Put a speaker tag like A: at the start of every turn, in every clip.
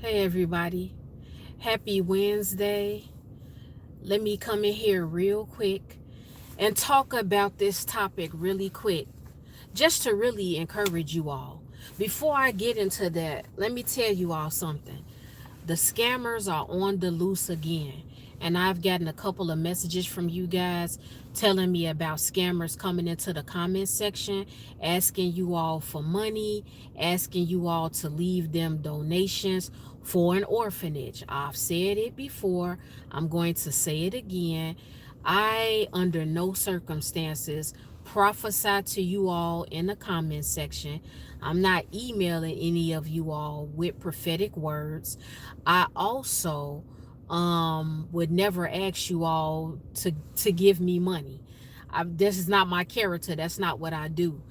A: Hey everybody, happy Wednesday. Let me come in here real quick and talk about this topic really quick, just to really encourage you all. Before I get into that, let me tell you all something. The scammers are on the loose again. And I've gotten a couple of messages from you guys telling me about scammers coming into the comment section, asking you all for money, asking you all to leave them donations for an orphanage. I've said it before, I'm going to say it again. I, under no circumstances, prophesy to you all in the comment section. I'm not emailing any of you all with prophetic words. I also would never ask you all to give me money. This is not my character. That's not what I do.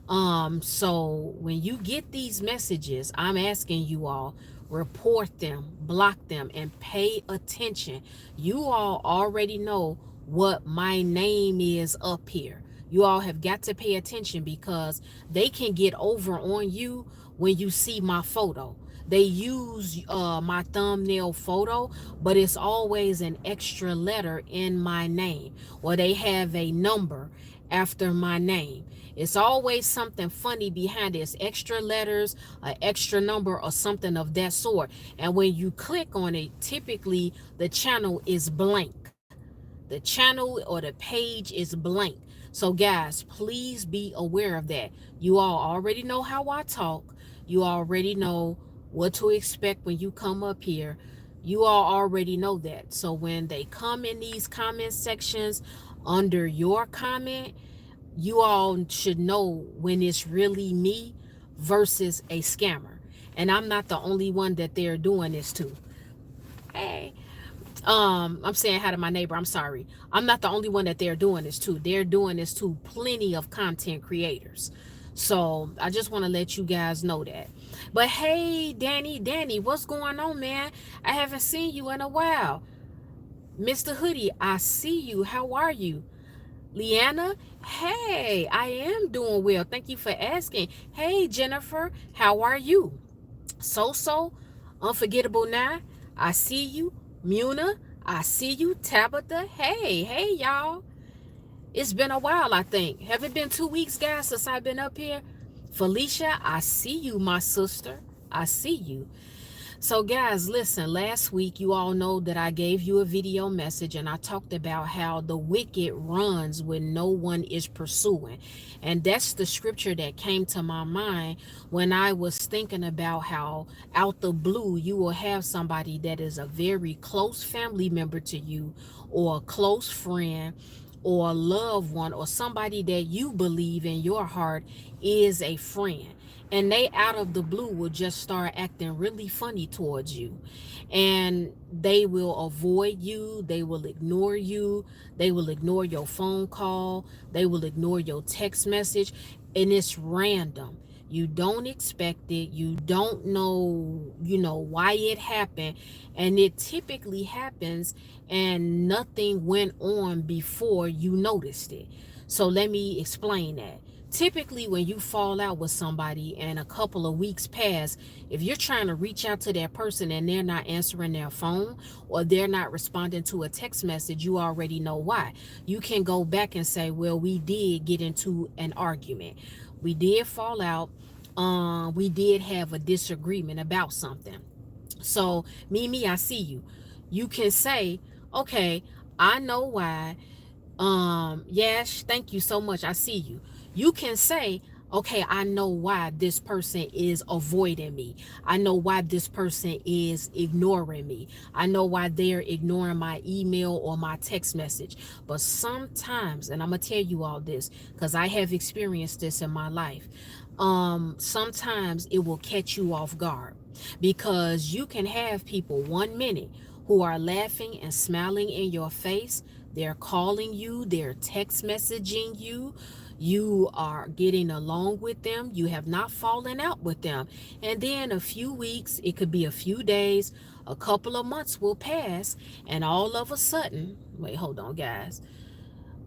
A: So when you get these messages, I'm asking you all, report them, block them, and pay attention. You all already know what my name is up here. You all have got to pay attention because they can get over on you when you see my photo. They use my thumbnail photo, but it's always an extra letter in my name, or they have a number after my name. It's always something funny behind it. It's extra letters, an extra number, or something of that sort. And when you click on it, typically the channel is blank. The channel or the page is blank. So guys, please be aware of that. You all already know how I talk. You already know what to expect when you come up here. You all already know that. So when they come in these comment sections under your comment, you all should know when it's really me versus a scammer. And I'm not the only one that they're doing this to. Hey, I'm saying hi to my neighbor. I'm sorry. I'm not the only one that they're doing this to. They're doing this to plenty of content creators. So I just want to let you guys know that. But hey, Danny, what's going on, man? I haven't seen you in a while. Mr. Hoodie, I see you. How are you? Leanna, hey, I am doing well. Thank you for asking. Hey, Jennifer, how are you? So, Unforgettable Now, I see you. Muna, I see you. Tabitha, hey, y'all. It's been a while, I think. Have it been 2 weeks, guys, since I've been up here? Felicia, I see you, my sister. I see you. So guys, listen, last week you all know that I gave you a video message and I talked about how the wicked runs when no one is pursuing. And that's the scripture that came to my mind when I was thinking about how out the blue you will have somebody that is a very close family member to you, or a close friend, or a loved one, or somebody that you believe in your heart is a friend, and they out of the blue will just start acting really funny towards you, and they will avoid you, they will ignore you, they will ignore your phone call, they will ignore your text message, and it's random. You don't expect it, you don't know, why it happened, and it typically happens and nothing went on before you noticed it. So let me explain that. Typically, when you fall out with somebody and a couple of weeks pass, if you're trying to reach out to that person and they're not answering their phone, or they're not responding to a text message, you already know why. You can go back and say, well, we did get into an argument, we did fall out, we did have a disagreement about something. So Mimi, I see you. You can say, okay, I know why. Yes, thank you so much, I see you. You can say, okay, I know why this person is avoiding me, I know why this person is ignoring me, I know why they're ignoring my email or my text message. But sometimes, and I'm gonna tell you all this because I have experienced this in my life, sometimes it will catch you off guard, because you can have people 1 minute who are laughing and smiling in your face. They're calling you, they're text messaging you, you are getting along with them, you have not fallen out with them. And then a few weeks, it could be a few days, a couple of months will pass, and all of a sudden, wait, hold on, guys.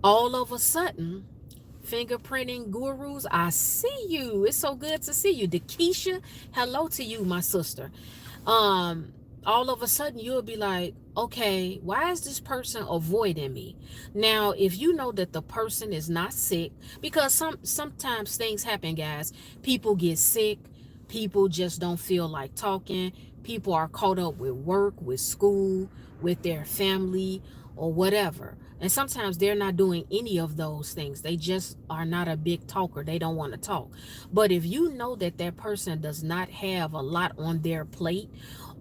A: All of a sudden, fingerprinting gurus, I see you. It's so good to see you. Dakisha, hello to you, my sister. um all of a sudden you'll be like, okay, why is this person avoiding me? Now, if you know that the person is not sick, because sometimes things happen, guys. People get sick, people just don't feel like talking, people are caught up with work, with school, with their family, or whatever. And sometimes they're not doing any of those things. They just are not a big talker. They don't want to talk. But if you know that that person does not have a lot on their plate,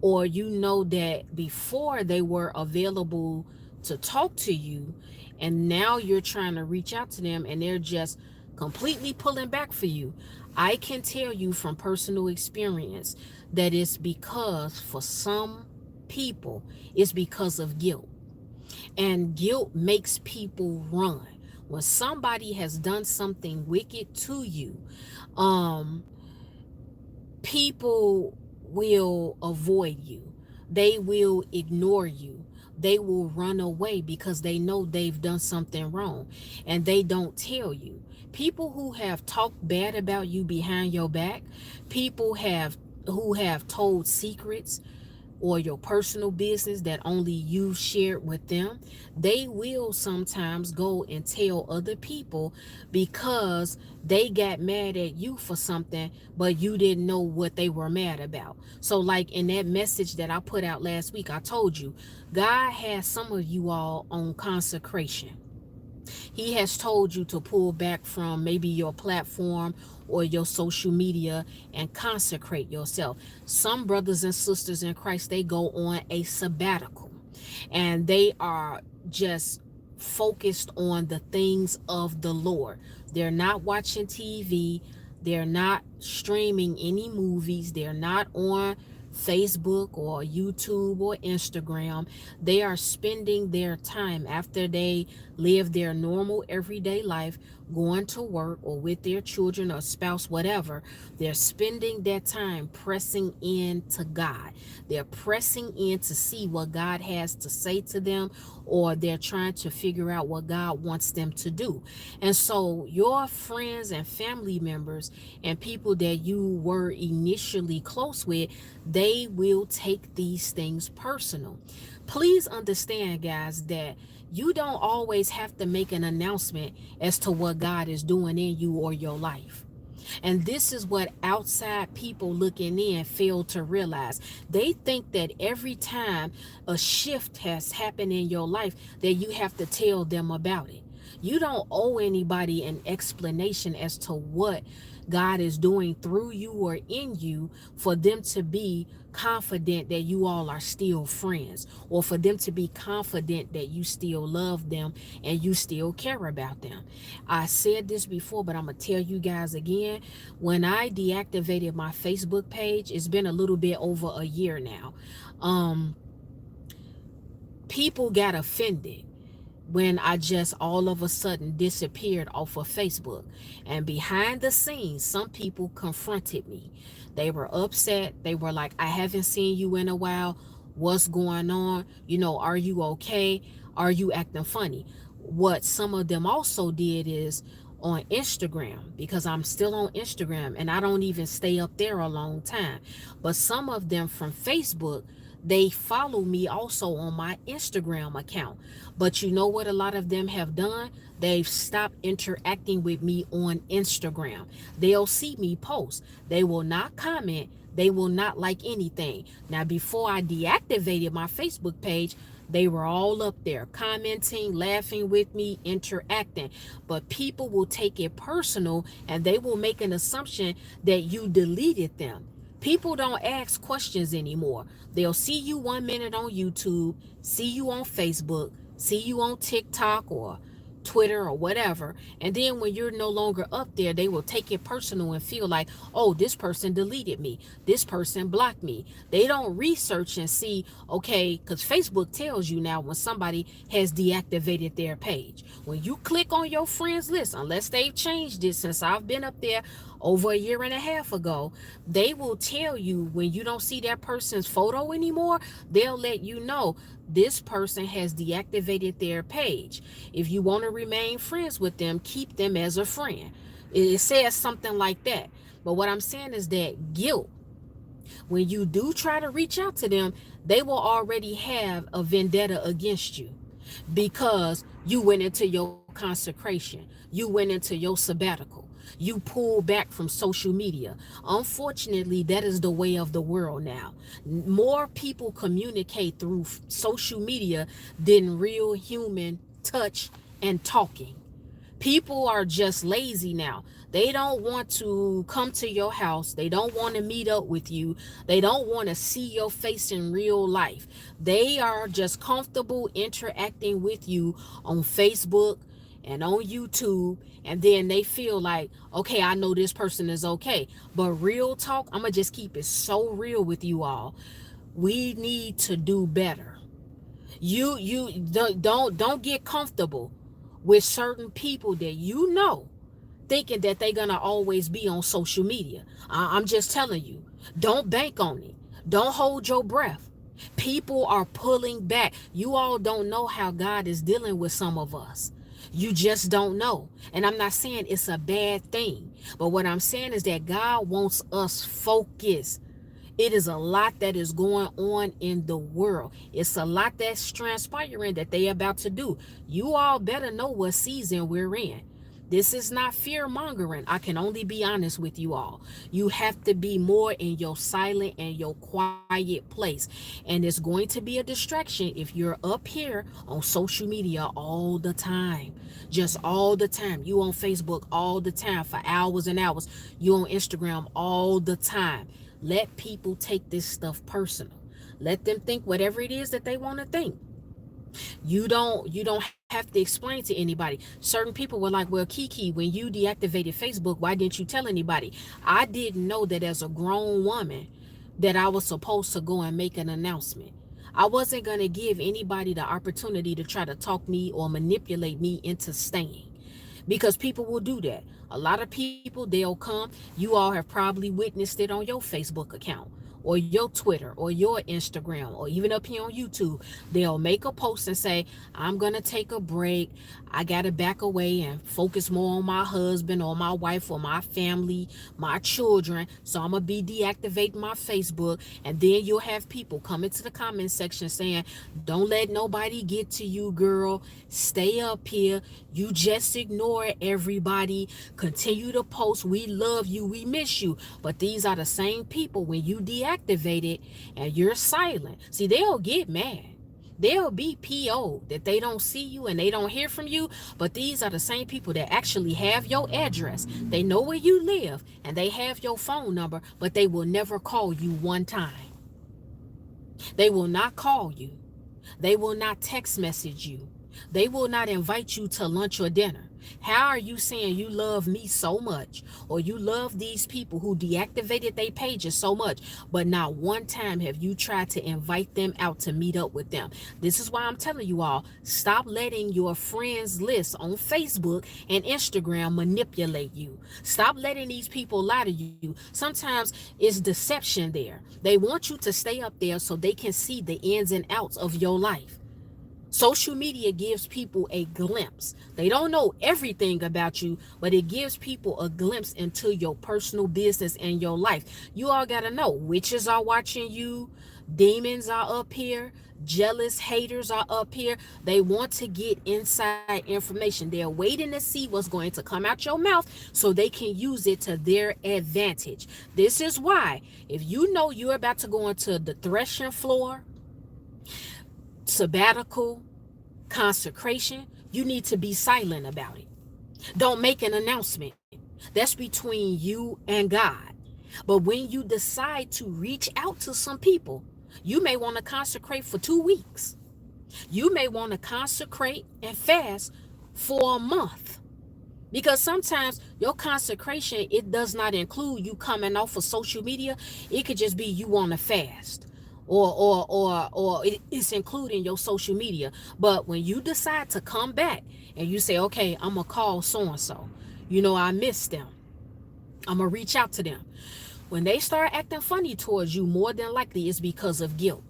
A: or you know that before they were available to talk to you, and now you're trying to reach out to them and they're just completely pulling back for you, I can tell you from personal experience that it's because for some people, it's because of guilt. And guilt makes people run. When somebody has done something wicked to you, um, people will avoid you. They will ignore you. They will run away because they know they've done something wrong and they don't tell you. People who have talked bad about you behind your back, people have who have told secrets or your personal business that only you shared with them, they will sometimes go and tell other people because they got mad at you for something, but you didn't know what they were mad about. So, like in that message that I put out last week, I told you, God has some of you all on consecration. He has told you to pull back from maybe your platform or your social media and consecrate yourself. Some brothers and sisters in Christ, they go on a sabbatical and they are just focused on the things of the Lord. They're not watching TV, they're not streaming any movies, they're not on Facebook or YouTube or Instagram. They are spending their time after they live their normal everyday life, going to work or with their children or spouse, whatever. They're spending that time pressing in to God. They're pressing in to see what God has to say to them, or they're trying to figure out what God wants them to do. And so your friends and family members and people that you were initially close with, they will take these things personal. Please understand, guys, that you don't always have to make an announcement as to what God is doing in you or your life. And this is what outside people looking in fail to realize. They think that every time a shift has happened in your life, that you have to tell them about it. You don't owe anybody an explanation as to what God is doing through you or in you for them to be confident that you all are still friends, or for them to be confident that you still love them and you still care about them. I said this before, but I'm going to tell you guys again. When I deactivated my Facebook page, it's been a little bit over a year now. Um, People got offended when I just all of a sudden disappeared off of Facebook. And behind the scenes, some people confronted me. They were upset. They were like, I haven't seen you in a while. What's going on? You know, are you okay? Are you acting funny? What some of them also did is on Instagram, because I'm still on Instagram and I don't even stay up there a long time. But some of them from Facebook, they follow me also on my Instagram account. But you know what a lot of them have done? They've stopped interacting with me on Instagram. They'll see me post. They will not comment. They will not like anything. Now, before I deactivated my Facebook page, they were all up there commenting, laughing with me, interacting. But people will take it personal and they will make an assumption that you deleted them. People don't ask questions anymore. They'll see you 1 minute on YouTube, see you on Facebook, see you on TikTok or Twitter or whatever. And then when you're no longer up there, they will take it personal and feel like, oh, this person deleted me. This person blocked me. They don't research and see, okay, because Facebook tells you now when somebody has deactivated their page. When you click on your friends list, unless they've changed it since I've been up there over a year and a half ago, they will tell you when you don't see that person's photo anymore, they'll let you know this person has deactivated their page. If you want to remain friends with them, keep them as a friend. It says something like that. But what I'm saying is that guilt When you do try to reach out to them, they will already have a vendetta against you because you went into your consecration, you went into your sabbatical, you pulled back from social media. Unfortunately, that is the way of the world now. More people communicate through social media than real human touch and talking. People are just lazy now. They don't want to come to your house. They don't want to meet up with you. They don't want to see your face in real life. They are just comfortable interacting with you on Facebook and on YouTube. And then they feel like, okay, I know this person is okay. But real talk, I'm going to just keep it so real with you all. We need to do better. You don't get comfortable with certain people that you know thinking that they're gonna always be on social media. I'm just telling you, don't bank on it. Don't hold your breath. People are pulling back. You all don't know how God is dealing with some of us. You just don't know. And I'm not saying it's a bad thing, but what I'm saying is that God wants us focused. It is a lot that is going on in the world. It's a lot that's transpiring that they about to do. You all better know what season we're in. This is not fear mongering. I can only be honest with you all. You have to be more in your silent and your quiet place. And it's going to be a distraction if you're up here on social media all the time. Just all the time. You on Facebook all the time for hours and hours. You on Instagram all the time. Let people take this stuff personal. Let them think whatever it is that they want to think. You don't have to explain to anybody. Certain people were like, well, Kiki, when you deactivated Facebook, why didn't you tell anybody? I didn't know that as a grown woman that I was supposed to go and make an announcement. I wasn't going to give anybody the opportunity to try to talk me or manipulate me into staying, because people will do that. A lot of people, they'll come. You all have probably witnessed it on your Facebook account or your Twitter or your Instagram or even up here on YouTube. They'll make a post and say, I'm going to take a break. I got to back away and focus more on my husband or my wife or my family, my children. So I'm going to be deactivating my Facebook. And then you'll have people come into the comment section saying, don't let nobody get to you, girl. Stay up here. You just ignore everybody. Continue to post. We love you. We miss you. But these are the same people when you deactivate it and you're silent. See, they'll get mad. They'll be PO that they don't see you and they don't hear from you. But these are the same people that actually have your address. They know where you live and they have your phone number, but they will never call you one time. They will not call you. They will not text message you. They will not invite you to lunch or dinner. How are you saying you love me so much, or you love these people who deactivated their pages so much, but not one time have you tried to invite them out to meet up with them? This is why I'm telling you all, stop letting your friends list on Facebook and Instagram manipulate you. Stop letting these people lie to you. Sometimes it's deception there. They want you to stay up there so they can see the ins and outs of your life. Social media gives people a glimpse. They don't know everything about you, but it gives people a glimpse into your personal business and your life. You all got to know, witches are watching you, demons are up here, jealous haters are up here. They want to get inside information. They're waiting to see what's going to come out your mouth so they can use it to their advantage. This is why, if you know you're about to go into the threshing floor, sabbatical, consecration, you need to be silent about it. Don't make an announcement. That's between you and God. But when you decide to reach out to some people, you may want to consecrate for 2 weeks. You may want to consecrate and fast for a month. Because sometimes your consecration, it does not include you coming off of social media. It could just be you want to fast. Or it's including your social media. But when you decide to come back and you say, okay, I'm gonna call so and so, I miss them, I'm gonna reach out to them. When they start acting funny towards you, more than likely it's because of guilt.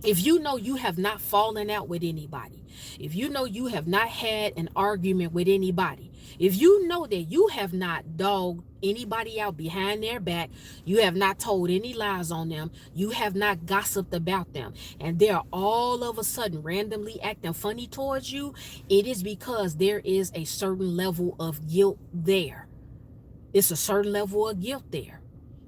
A: If you know you have not fallen out with anybody, if you know you have not had an argument with anybody, If you know that you have not dogged anybody out behind their back, you have not told any lies on them, you have not gossiped about them, and they're all of a sudden randomly acting funny towards you, it is because there is a certain level of guilt there. It's a certain level of guilt there.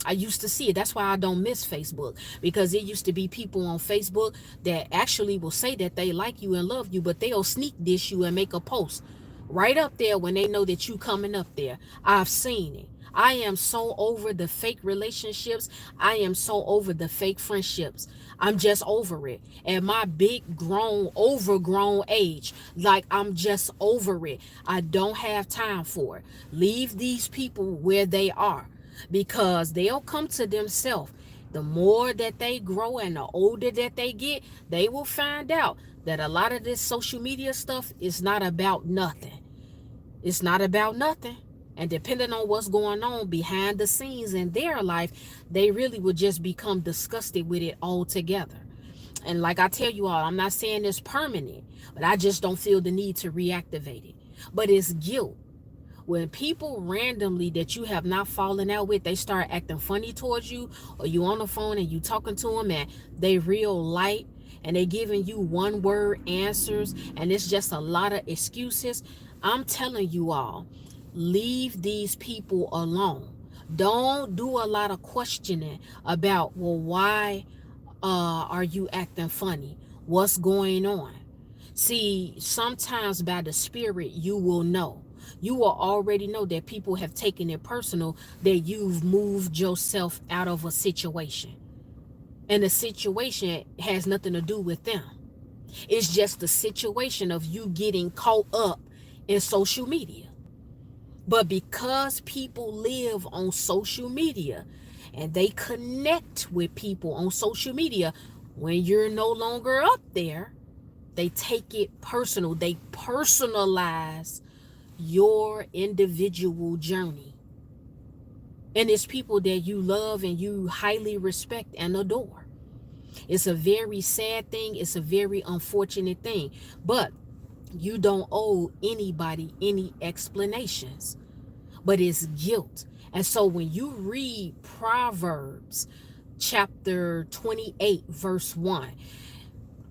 A: I used to see it. That's why I don't miss Facebook, because it used to be people on Facebook that actually will say that they like you and love you, but they'll sneak dish you and make a post right up there when they know that you coming up there. I've seen it. I am so over the fake relationships. I am so over the fake friendships. I'm just over it. At my big grown, overgrown age, like I'm just over it. I don't have time for it. Leave these people where they are, because they'll come to themselves. The more that they grow and the older that they get, they will find out that a lot of this social media stuff is not about nothing. It's not about nothing. And depending on what's going on behind the scenes in their life, they really would just become disgusted with it altogether. And like I tell you all, I'm not saying it's permanent, but I just don't feel the need to reactivate it. But it's guilt. When people randomly that you have not fallen out with, they start acting funny towards you, or you on the phone and you talking to them and they real light and they giving you one word answers and it's just a lot of excuses, I'm telling you all, leave these people alone. Don't do a lot of questioning about, well, why are you acting funny? What's going on? See, sometimes by the spirit, you will know. You will already know that people have taken it personal, that you've moved yourself out of a situation. And the situation has nothing to do with them. It's just the situation of you getting caught up in social media. But because people live on social media and they connect with people on social media, when you're no longer up there, they take it personal. They personalize your individual journey. And it's people that you love and you highly respect and adore. It's a very sad thing. It's a very unfortunate thing. But you don't owe anybody any explanations. But it's guilt. And so when you read Proverbs chapter 28, verse 1,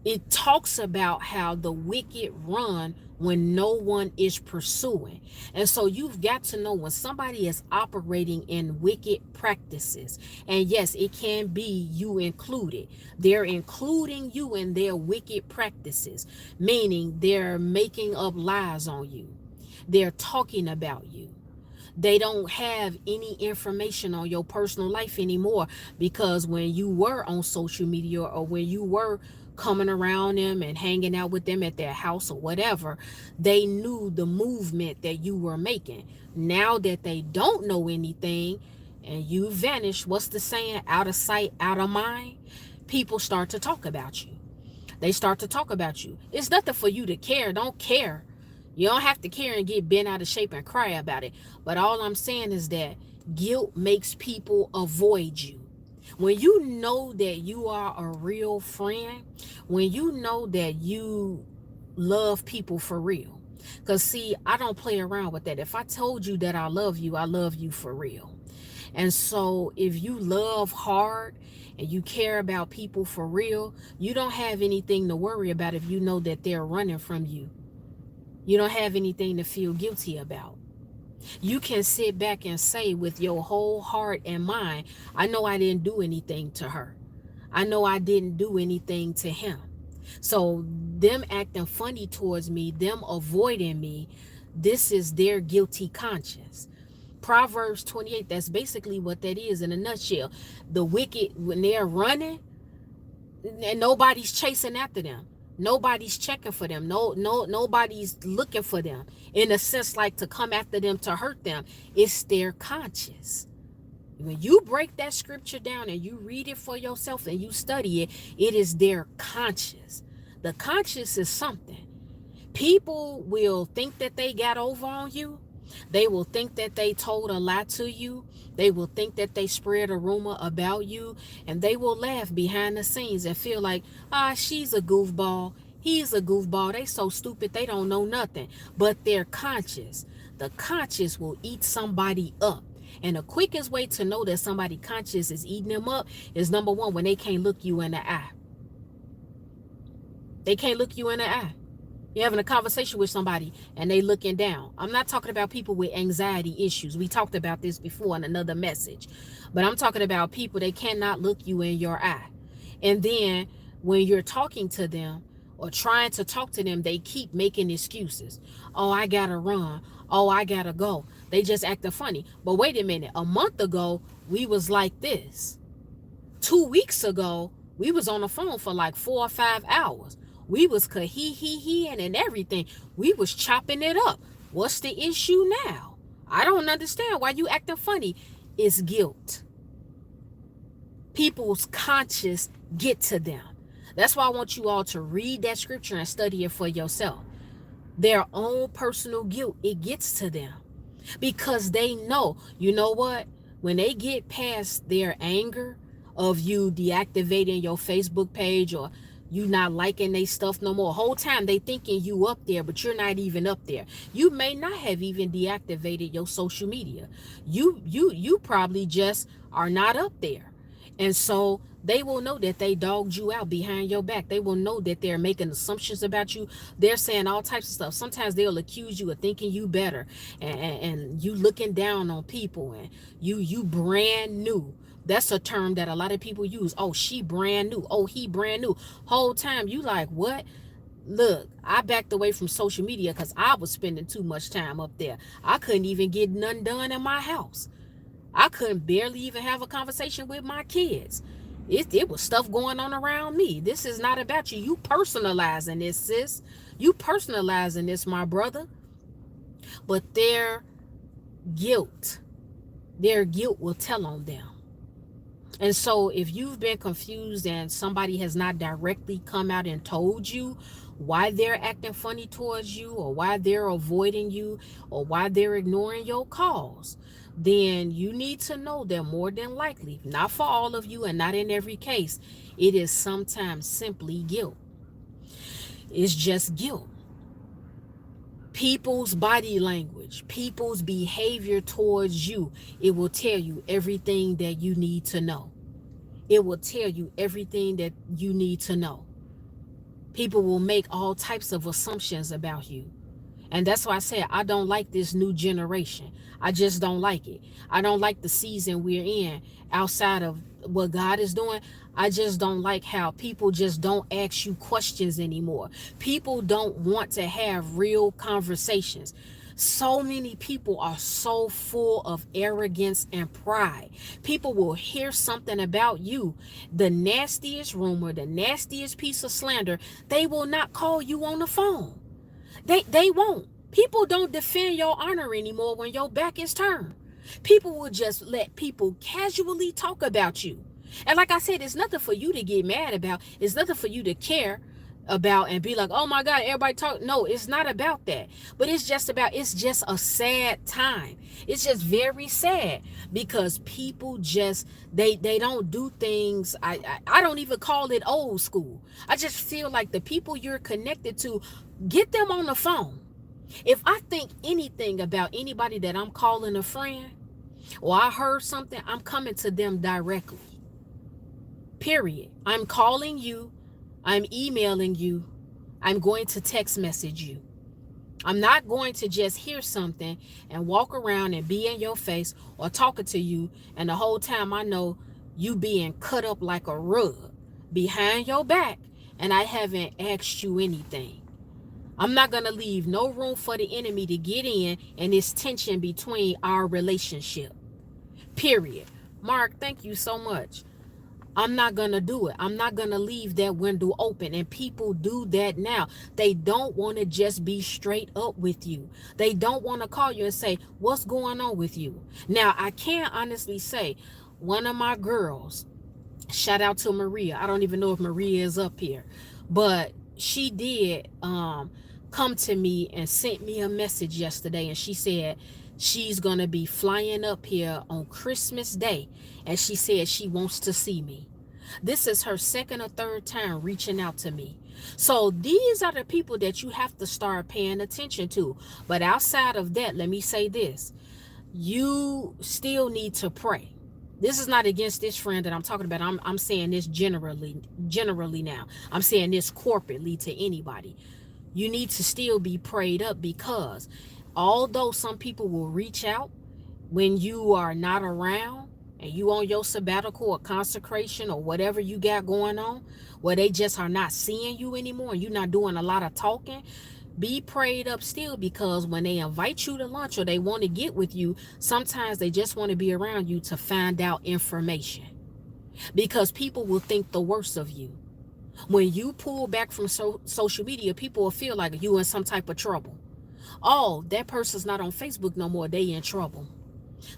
A: it talks about how the wicked run when no one is pursuing. And so you've got to know when somebody is operating in wicked practices. And yes, it can be you included. They're including you in their wicked practices, meaning they're making up lies on you. They're talking about you. They don't have any information on your personal life anymore, because when you were on social media or when you were coming around them and hanging out with them at their house or whatever, they knew the movement that you were making. Now that they don't know anything and you vanish, what's the saying? Out of sight, out of mind. People start to talk about you. They start to talk about you. It's nothing for you to care. Don't care. You don't have to care and get bent out of shape and cry about it. But all I'm saying is that guilt makes people avoid you. When you know that you are a real friend, when you know that you love people for real. Because see, I don't play around with that. If I told you that I love you for real. And so if you love hard and you care about people for real, you don't have anything to worry about if you know that they're running from you. You don't have anything to feel guilty about. You can sit back and say with your whole heart and mind, I know I didn't do anything to her. I know I didn't do anything to him. So them acting funny towards me, them avoiding me, this is their guilty conscience. Proverbs 28, that's basically what that is in a nutshell. The wicked, when they're running and nobody's chasing after them, nobody's checking for them, nobody's looking for them, in a sense, like to come after them to hurt them, it's their conscience. When you break that scripture down and you read it for yourself and you study it, it is their conscience. The conscience is something. People will think that they got over on you. They will think that they told a lie to you. They will think that they spread a rumor about you, and they will laugh behind the scenes and feel like, she's a goofball. He's a goofball. They so stupid. They don't know nothing. But they're conscious. The conscience will eat somebody up. And the quickest way to know that somebody conscious is eating them up is, number one, when they can't look you in the eye. They can't look you in the eye. You're having a conversation with somebody and they looking down. I'm not talking about people with anxiety issues. We talked about this before in another message. But I'm talking about people, they cannot look you in your eye. And then when you're talking to them or trying to talk to them, they keep making excuses. Oh, I gotta run. Oh, I gotta go. They just acting funny. But wait a minute. A month ago, we was like this. 2 weeks ago, we was on the phone for like 4 or 5 hours. We was he and everything. We was chopping it up. What's the issue now? I don't understand why you acting funny. It's guilt. People's conscience get to them. That's why I want you all to read that scripture and study it for yourself. Their own personal guilt, it gets to them. Because they know, you know what? When they get past their anger of you deactivating your Facebook page or you not liking they stuff no more, whole time they thinking you up there, but you're not even up there. You may not have even deactivated your social media. You probably just are not up there. And so they will know that they dogged you out behind your back. They will know that they're making assumptions about you. They're saying all types of stuff. Sometimes they'll accuse you of thinking you better and you looking down on people and you brand new. That's a term that a lot of people use. Oh, she brand new. Oh, he brand new. Whole time you like, what? Look, I backed away from social media because I was spending too much time up there. I couldn't even get none done in my house. I couldn't barely even have a conversation with my kids. It was stuff going on around me. This is not about you. You personalizing this, sis. You personalizing this, my brother. But their guilt will tell on them. And so if you've been confused and somebody has not directly come out and told you why they're acting funny towards you or why they're avoiding you or why they're ignoring your calls, then you need to know that more than likely, not for all of you and not in every case, it is sometimes simply guilt. It's just guilt. People's body language, people's behavior towards you, it will tell you everything that you need to know. It will tell you everything that you need to know. People will make all types of assumptions about you. And that's why I said I don't like this new generation. I just don't like it. I don't like the season we're in outside of what God is doing. I just don't like how people just don't ask you questions anymore. People don't want to have real conversations. So many people are so full of arrogance and pride. People will hear something about you, the nastiest rumor, the nastiest piece of slander. They will not call you on the phone. They won't. People don't defend your honor anymore when your back is turned. People will just let people casually talk about you. And like I said, it's nothing for you to get mad about. It's nothing for you to care about and be like, oh my God, everybody talk. No, it's not about that. But it's just a sad time. It's just very sad because people just, they don't do things. I don't even call it old school. I just feel like the people you're connected to, get them on the phone. If I think anything about anybody that I'm calling a friend or I heard something, I'm coming to them directly. Period. I'm calling you. I'm emailing you. I'm going to text message you. I'm not going to just hear something and walk around and be in your face or talking to you, and the whole time I know you being cut up like a rug behind your back and I haven't asked you anything. I'm not going to leave no room for the enemy to get in and this tension between our relationship. Period. Mark, thank you so much. I'm not going to do it. I'm not going to leave that window open. And people do that now. They don't want to just be straight up with you. They don't want to call you and say, what's going on with you? Now, I can honestly say, one of my girls, shout out to Maria. I don't even know if Maria is up here, but she did come to me and sent me a message yesterday. And she said she's going to be flying up here on Christmas Day. And she said she wants to see me. This is her second or third time reaching out to me. So these are the people that you have to start paying attention to. But outside of that, let me say this. You still need to pray. This is not against this friend that I'm talking about. I'm saying this generally now. I'm saying this corporately to anybody. You need to still be prayed up, because although some people will reach out when you are not around and you on your sabbatical or consecration or whatever you got going on, where they just are not seeing you anymore and you're not doing a lot of talking, be prayed up still, because when they invite you to lunch or they want to get with you, sometimes they just want to be around you to find out information, because people will think the worst of you. When you pull back from social media, people will feel like you in some type of trouble. Oh, that person's not on Facebook no more, they in trouble.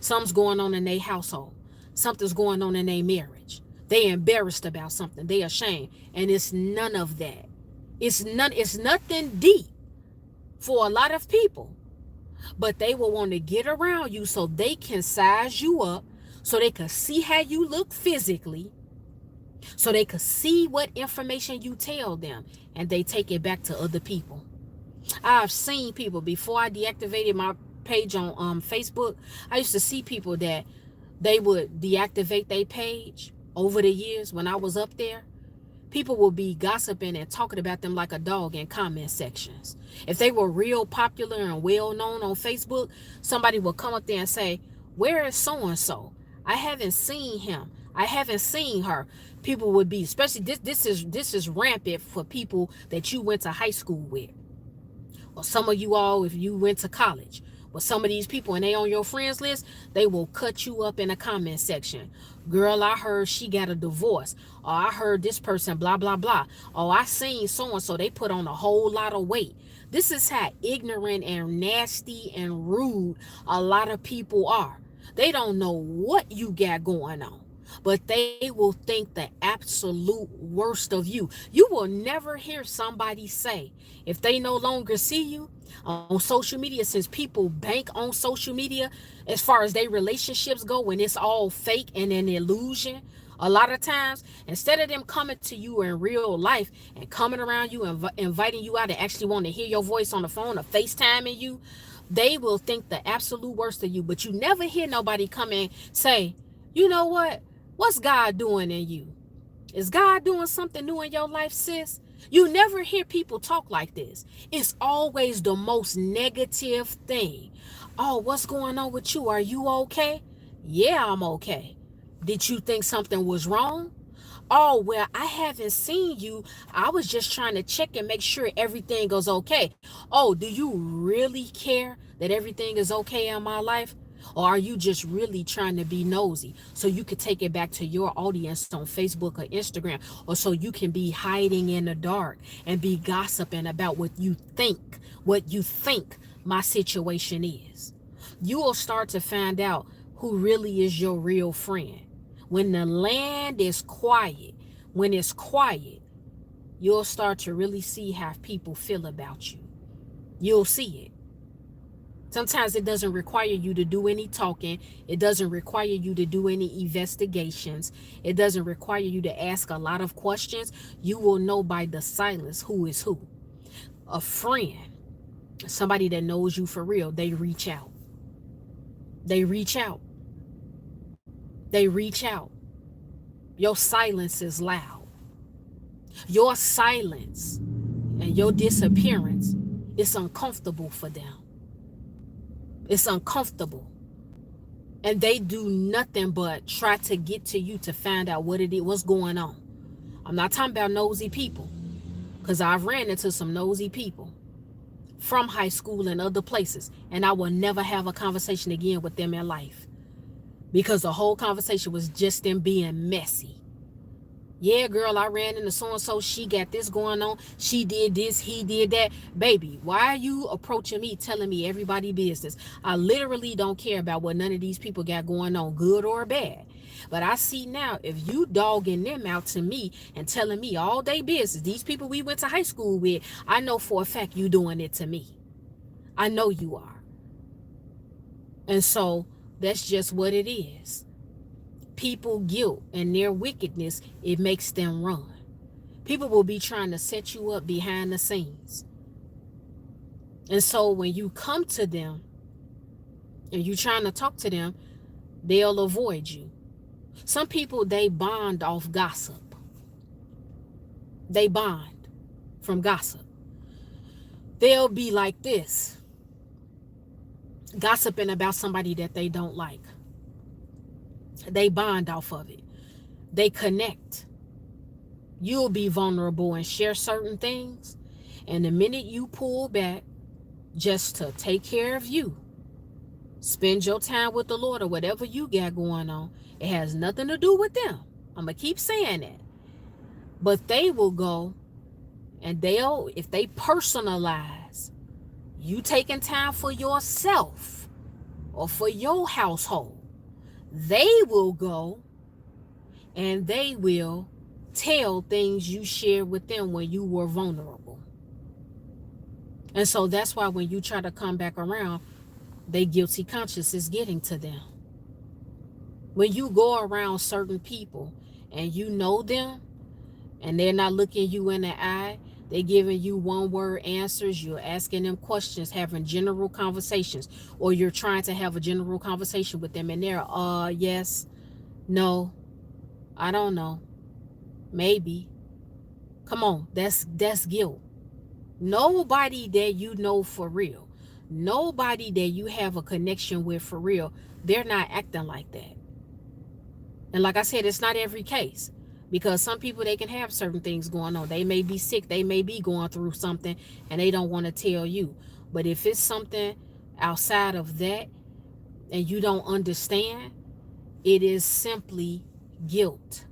A: Something's going on in their household. Something's going on in their marriage. They embarrassed about something. They ashamed. And it's none of that. It's nothing deep for a lot of people. But they will want to get around you so they can size you up, so they can see how you look physically, so they can see what information you tell them, and they take it back to other people. I've seen people, before I deactivated my page on Facebook, I used to see people that they would deactivate their page over the years when I was up there. People will be gossiping and talking about them like a dog in comment sections. If they were real popular and well known on Facebook, somebody will come up there and say, "Where is so and so? I haven't seen him. I haven't seen her." People would be, especially this is rampant for people that you went to high school with, or some of you all if you went to college. But some of these people, and they on your friends list, they will cut you up in a comment section. "Girl, I heard she got a divorce," or "I heard this person blah blah blah," or "I seen so and so, they put on a whole lot of weight." This is how ignorant and nasty and rude a lot of people are. They don't know what you got going on, but they will think the absolute worst of you. You will never hear somebody say, if they no longer see you on social media, since people bank on social media as far as their relationships go, when it's all fake and an illusion, a lot of times, instead of them coming to you in real life and coming around you and inviting you out and actually want to hear your voice on the phone or FaceTiming you, they will think the absolute worst of you. But you never hear nobody come and say, "You know what? What's God doing in you? Is God doing something new in your life, sis?" You never hear people talk like this. It's always the most negative thing. "Oh, what's going on with you? Are you okay?" "Yeah, I'm okay." "Did you think something was wrong?" "Oh, well, I haven't seen you. I was just trying to check and make sure everything goes okay." "Oh, do you really care that everything is okay in my life? Or are you just really trying to be nosy so you could take it back to your audience on Facebook or Instagram, or so you can be hiding in the dark and be gossiping about what you think my situation is?" You will start to find out who really is your real friend. When the land is quiet, when it's quiet, you'll start to really see how people feel about you. You'll see it. Sometimes it doesn't require you to do any talking. It doesn't require you to do any investigations. It doesn't require you to ask a lot of questions. You will know by the silence who is who. A friend, somebody that knows you for real, they reach out. They reach out. They reach out. Your silence is loud. Your silence and your disappearance is uncomfortable for them. It's uncomfortable. And they do nothing but try to get to you to find out what it is, what's going on. I'm not talking about nosy people, because I've ran into some nosy people from high school and other places, and I will never have a conversation again with them in life, because the whole conversation was just them being messy. "Yeah, girl, I ran into so-and-so. She got this going on. She did this. He did that." Baby, why are you approaching me telling me everybody's business? I literally don't care about what none of these people got going on, good or bad. But I see now, if you dogging them out to me and telling me all day business, these people we went to high school with, I know for a fact you doing it to me. I know you are. And so that's just what it is. People guilt and their wickedness, it makes them run. People will be trying to set you up behind the scenes. And so when you come to them and you're trying to talk to them, they'll avoid you. Some people, they bond off gossip. They bond from gossip. They'll be like this, gossiping about somebody that they don't like. They bond off of it. They connect. You'll be vulnerable and share certain things. And the minute you pull back just to take care of you, spend your time with the Lord or whatever you got going on, it has nothing to do with them. I'm going to keep saying that. But they will go and if they personalize you taking time for yourself or for your household, they will go and they will tell things you shared with them when you were vulnerable. And so that's why when you try to come back around, their guilty conscience is getting to them. When you go around certain people and you know them and they're not looking you in the eye, they're giving you one-word answers, you're asking them questions, having general conversations, or you're trying to have a general conversation with them and they're, yes, no, I don't know, maybe. Come on, that's guilt. Nobody that you know for real, nobody that you have a connection with for real, they're not acting like that. And like I said, it's not every case, because some people, they can have certain things going on. They may be sick, they may be going through something, and they don't want to tell you. But if it's something outside of that and you don't understand, it is simply guilt.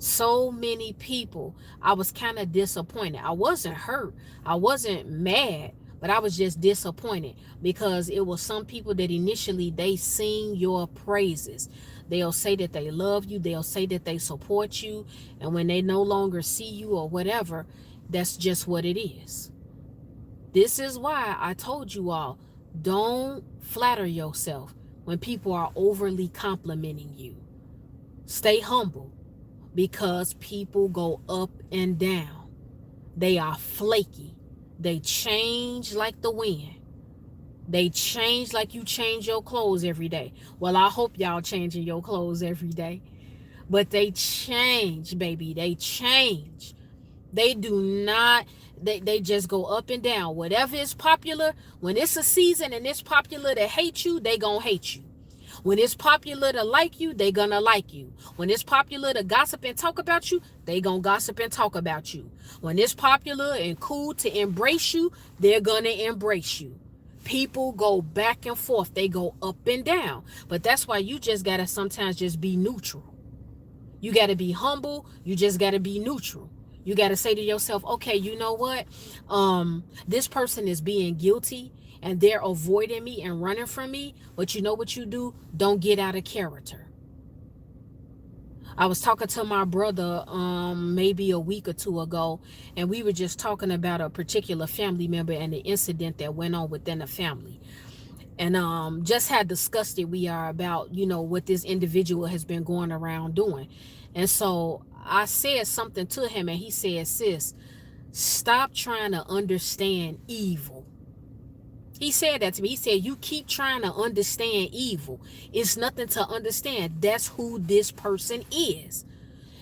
A: So many people, I was kind of disappointed. I wasn't hurt, I wasn't mad, but I was just disappointed, because it was some people that initially, they sing your praises. They'll say that they love you, they'll say that they support you, and when they no longer see you or whatever, that's just what it is. This is why I told you all, don't flatter yourself when people are overly complimenting you. Stay humble, because people go up and down. They are flaky. They change like the wind. They change like you change your clothes every day. Well, I hope y'all changing your clothes every day. But they change, baby. They change. They do not, they just go up and down. Whatever is popular, when it's a season and it's popular to hate you, they gonna hate you. When it's popular to like you, they gonna like you. When it's popular to gossip and talk about you, they gonna gossip and talk about you. When it's popular and cool to embrace you, they're gonna embrace you. People go back and forth. They go up and down. But that's why you just gotta sometimes just be neutral. You gotta be humble. You just gotta be neutral. You gotta say to yourself, okay, you know what? This person is being guilty and they're avoiding me and running from me. But you know what you do? Don't get out of character. I was talking to my brother maybe a week or two ago, and we were just talking about a particular family member and the incident that went on within the family. And just how disgusted we are about, what this individual has been going around doing. And so I said something to him, and he said, sis, stop trying to understand evil. He said that to me. He said, you keep trying to understand evil. It's nothing to understand. That's who this person is.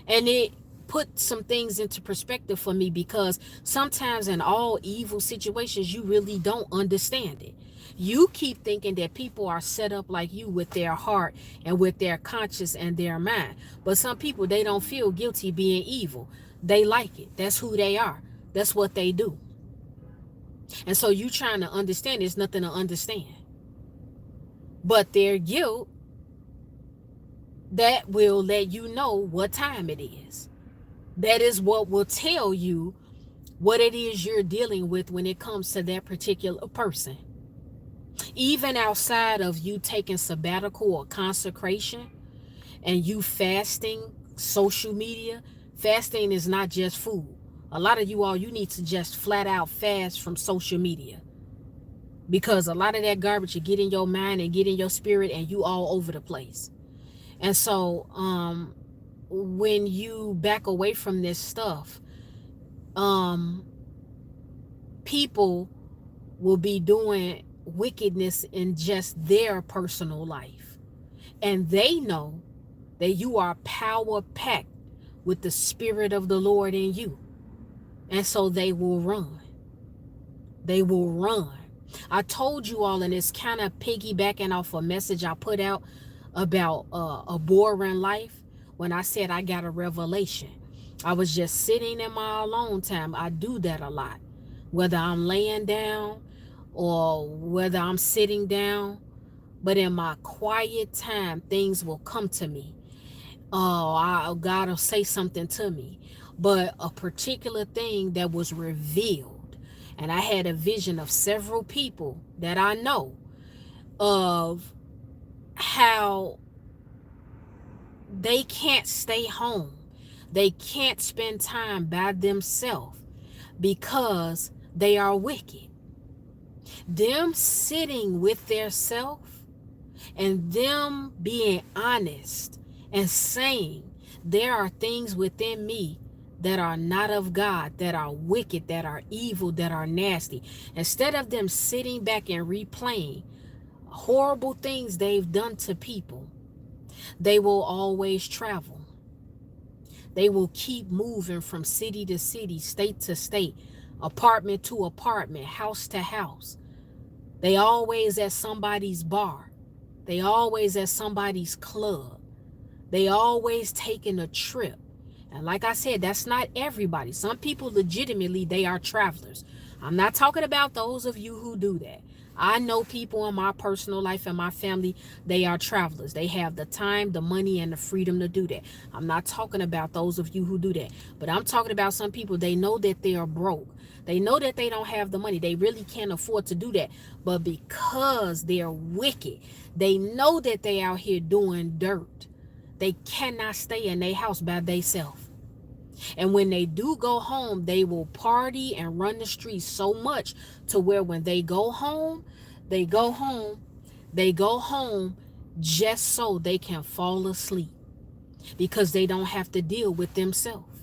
A: And it put some things into perspective for me, because sometimes in all evil situations, you really don't understand it. You keep thinking that people are set up like you with their heart and with their conscience and their mind. But some people, they don't feel guilty being evil. They like it. That's who they are. That's what they do. And so you trying to understand, there's nothing to understand. But their guilt, that will let you know what time it is. That is what will tell you what it is you're dealing with when it comes to that particular person. Even outside of you taking sabbatical or consecration and you fasting, social media, fasting is not just food. A lot of you all, you need to just flat out fast from social media, because a lot of that garbage you get in your mind and get in your spirit, and you all over the place. And so when you back away from this stuff, um people will be doing wickedness in just their personal life, and they know that you are power packed with the spirit of the Lord in you, and so they will run. I told you all, and it's kind of piggybacking off a message I put out about a boring life. When I said I got a revelation, I was just sitting in my alone time. I do that a lot, whether I'm laying down or whether I'm sitting down. But in my quiet time, things will come to me. God will say something to me. But a particular thing that was revealed, and I had a vision of several people that I know, of how they can't stay home. They can't spend time by themselves because they are wicked. Them sitting with their self and them being honest and saying, there are things within me that are not of God, that are wicked, that are evil, that are nasty. Instead of them sitting back and replaying horrible things they've done to people, they will always travel. They will keep moving from city to city, state to state, apartment to apartment, house to house. They always at somebody's bar. They always at somebody's club. They always taking a trip. And like I said, that's not everybody. Some people legitimately, they are travelers. I'm not talking about those of you who do that. I know people in my personal life and my family, they are travelers. They have the time, the money, and the freedom to do that. I'm not talking about those of you who do that. But I'm talking about some people, they know that they are broke. They know that they don't have the money. They really can't afford to do that. But because they're wicked, they know that they out here doing dirt. They cannot stay in their house by themselves. And when they do go home, they will party and run the streets so much to where when they go home, they go home, they go home just so they can fall asleep because they don't have to deal with themselves.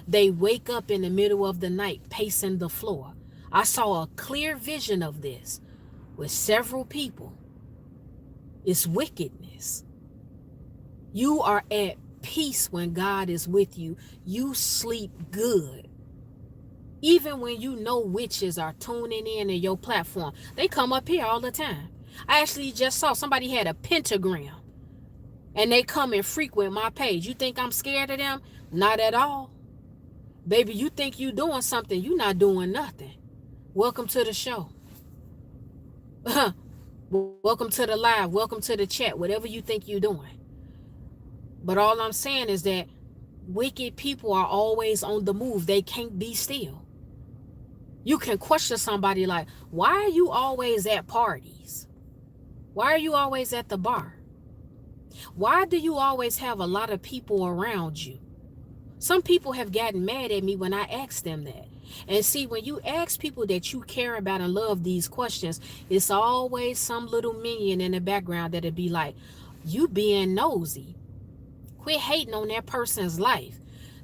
A: They wake up in the middle of the night pacing the floor. I saw a clear vision of this with several people. It's wickedness. You are at peace when God is with you. You sleep good. Even when you know witches are tuning in your platform, they come up here all the time. I actually just saw somebody had a pentagram and they come and frequent my page. You think I'm scared of them? Not at all. Baby, you think you doing something, you not doing nothing. Welcome to the show. Welcome to the live. Welcome to the chat. Whatever you think you doing. But all I'm saying is that wicked people are always on the move. They can't be still. You can question somebody like, why are you always at parties? Why are you always at the bar? Why do you always have a lot of people around you? Some people have gotten mad at me when I ask them that. And see, when you ask people that you care about and love these questions, it's always some little minion in the background that'll be like, you being nosy. Quit hating on that person's life.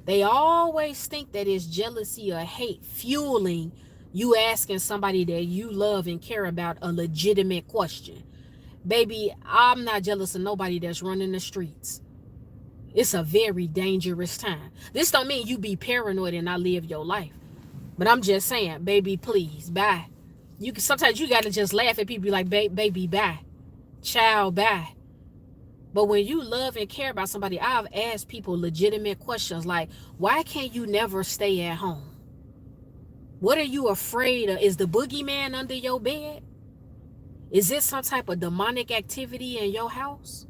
A: They always think that it's jealousy or hate fueling you asking somebody that you love and care about a legitimate question. Baby, I'm not jealous of nobody that's running the streets. It's a very dangerous time. This don't mean you be paranoid and not live your life. But I'm just saying, baby, please, bye. You can sometimes you gotta just laugh at people like, baby, bye. Child, bye. But when you love and care about somebody, I've asked people legitimate questions like, why can't you never stay at home? What are you afraid of? Is the boogeyman under your bed? Is it some type of demonic activity in your house?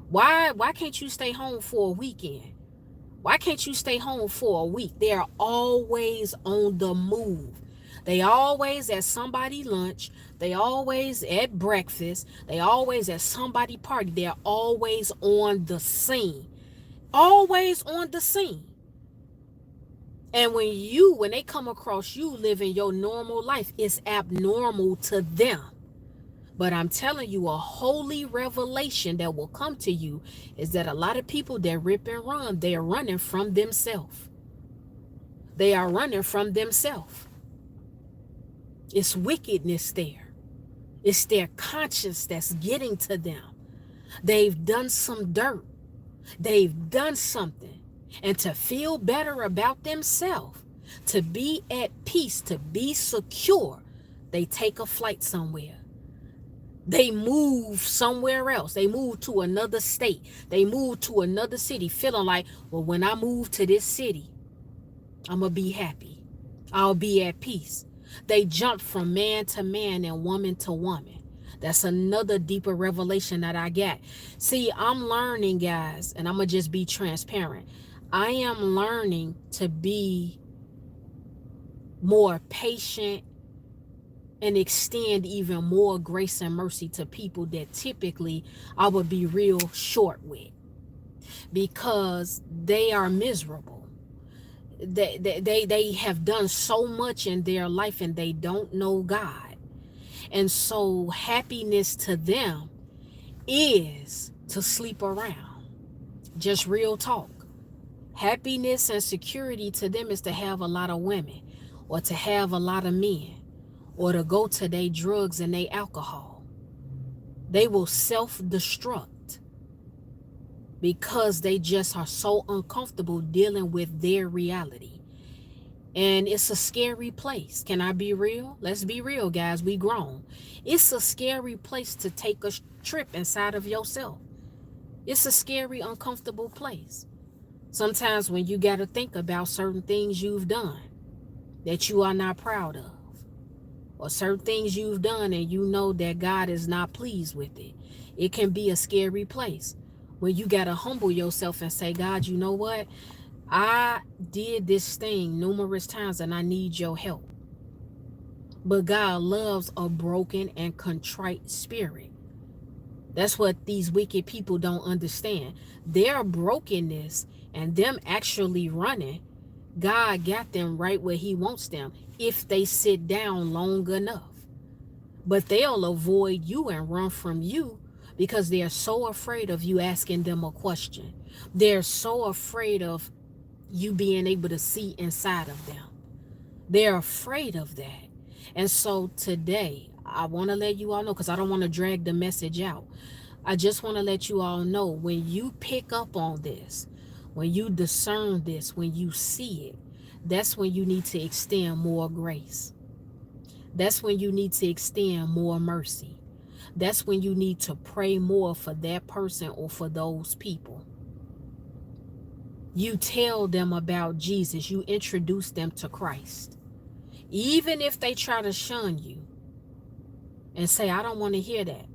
A: Why can't you stay home for a weekend? Why can't you stay home for a week? They're always on the move. They always at somebody lunch. They always at breakfast. They always at somebody party. They're always on the scene. Always on the scene. And when they come across you living your normal life, it's abnormal to them. But I'm telling you, a holy revelation that will come to you is that a lot of people that rip and run, they are running from themselves. They are running from themselves. It's wickedness there. It's their conscience that's getting to them. They've done some dirt. They've done something. And to feel better about themselves, to be at peace, to be secure, they take a flight somewhere. They move somewhere else. They move to another state. They move to another city, feeling like, well, when I move to this city, I'm going to be happy. I'll be at peace. They jump from man to man and woman to woman. That's another deeper revelation that I got. See, I'm learning, guys, and I'm going to just be transparent. I am learning to be more patient and extend even more grace and mercy to people that typically I would be real short with, because they are miserable. They have done so much in their life and they don't know God. And so happiness to them is to sleep around. Just real talk. Happiness and security to them is to have a lot of women, or to have a lot of men, or to go to their drugs and their alcohol. They will self-destruct because they just are so uncomfortable dealing with their reality. And it's a scary place. Can I be real? Let's be real, guys. We grown. It's a scary place to take a trip inside of yourself. It's a scary, uncomfortable place. Sometimes when you got to think about certain things you've done that you are not proud of, or certain things you've done and you know that God is not pleased with it, it can be a scary place when you got to humble yourself and say, God, you know what? I did this thing numerous times and I need your help. But God loves a broken and contrite spirit. That's what these wicked people don't understand. Their brokenness and them actually running, God got them right where he wants them if they sit down long enough. But they'll avoid you and run from you because they're so afraid of you asking them a question. They're so afraid of you being able to see inside of them. They're afraid of that. And so today, I want to let you all know, because I don't want to drag the message out. I just want to let you all know, when you pick up on this, when you discern this, when you see it, that's when you need to extend more grace. That's when you need to extend more mercy. That's when you need to pray more for that person or for those people. You tell them about Jesus. You introduce them to Christ. Even if they try to shun you and say, I don't want to hear that.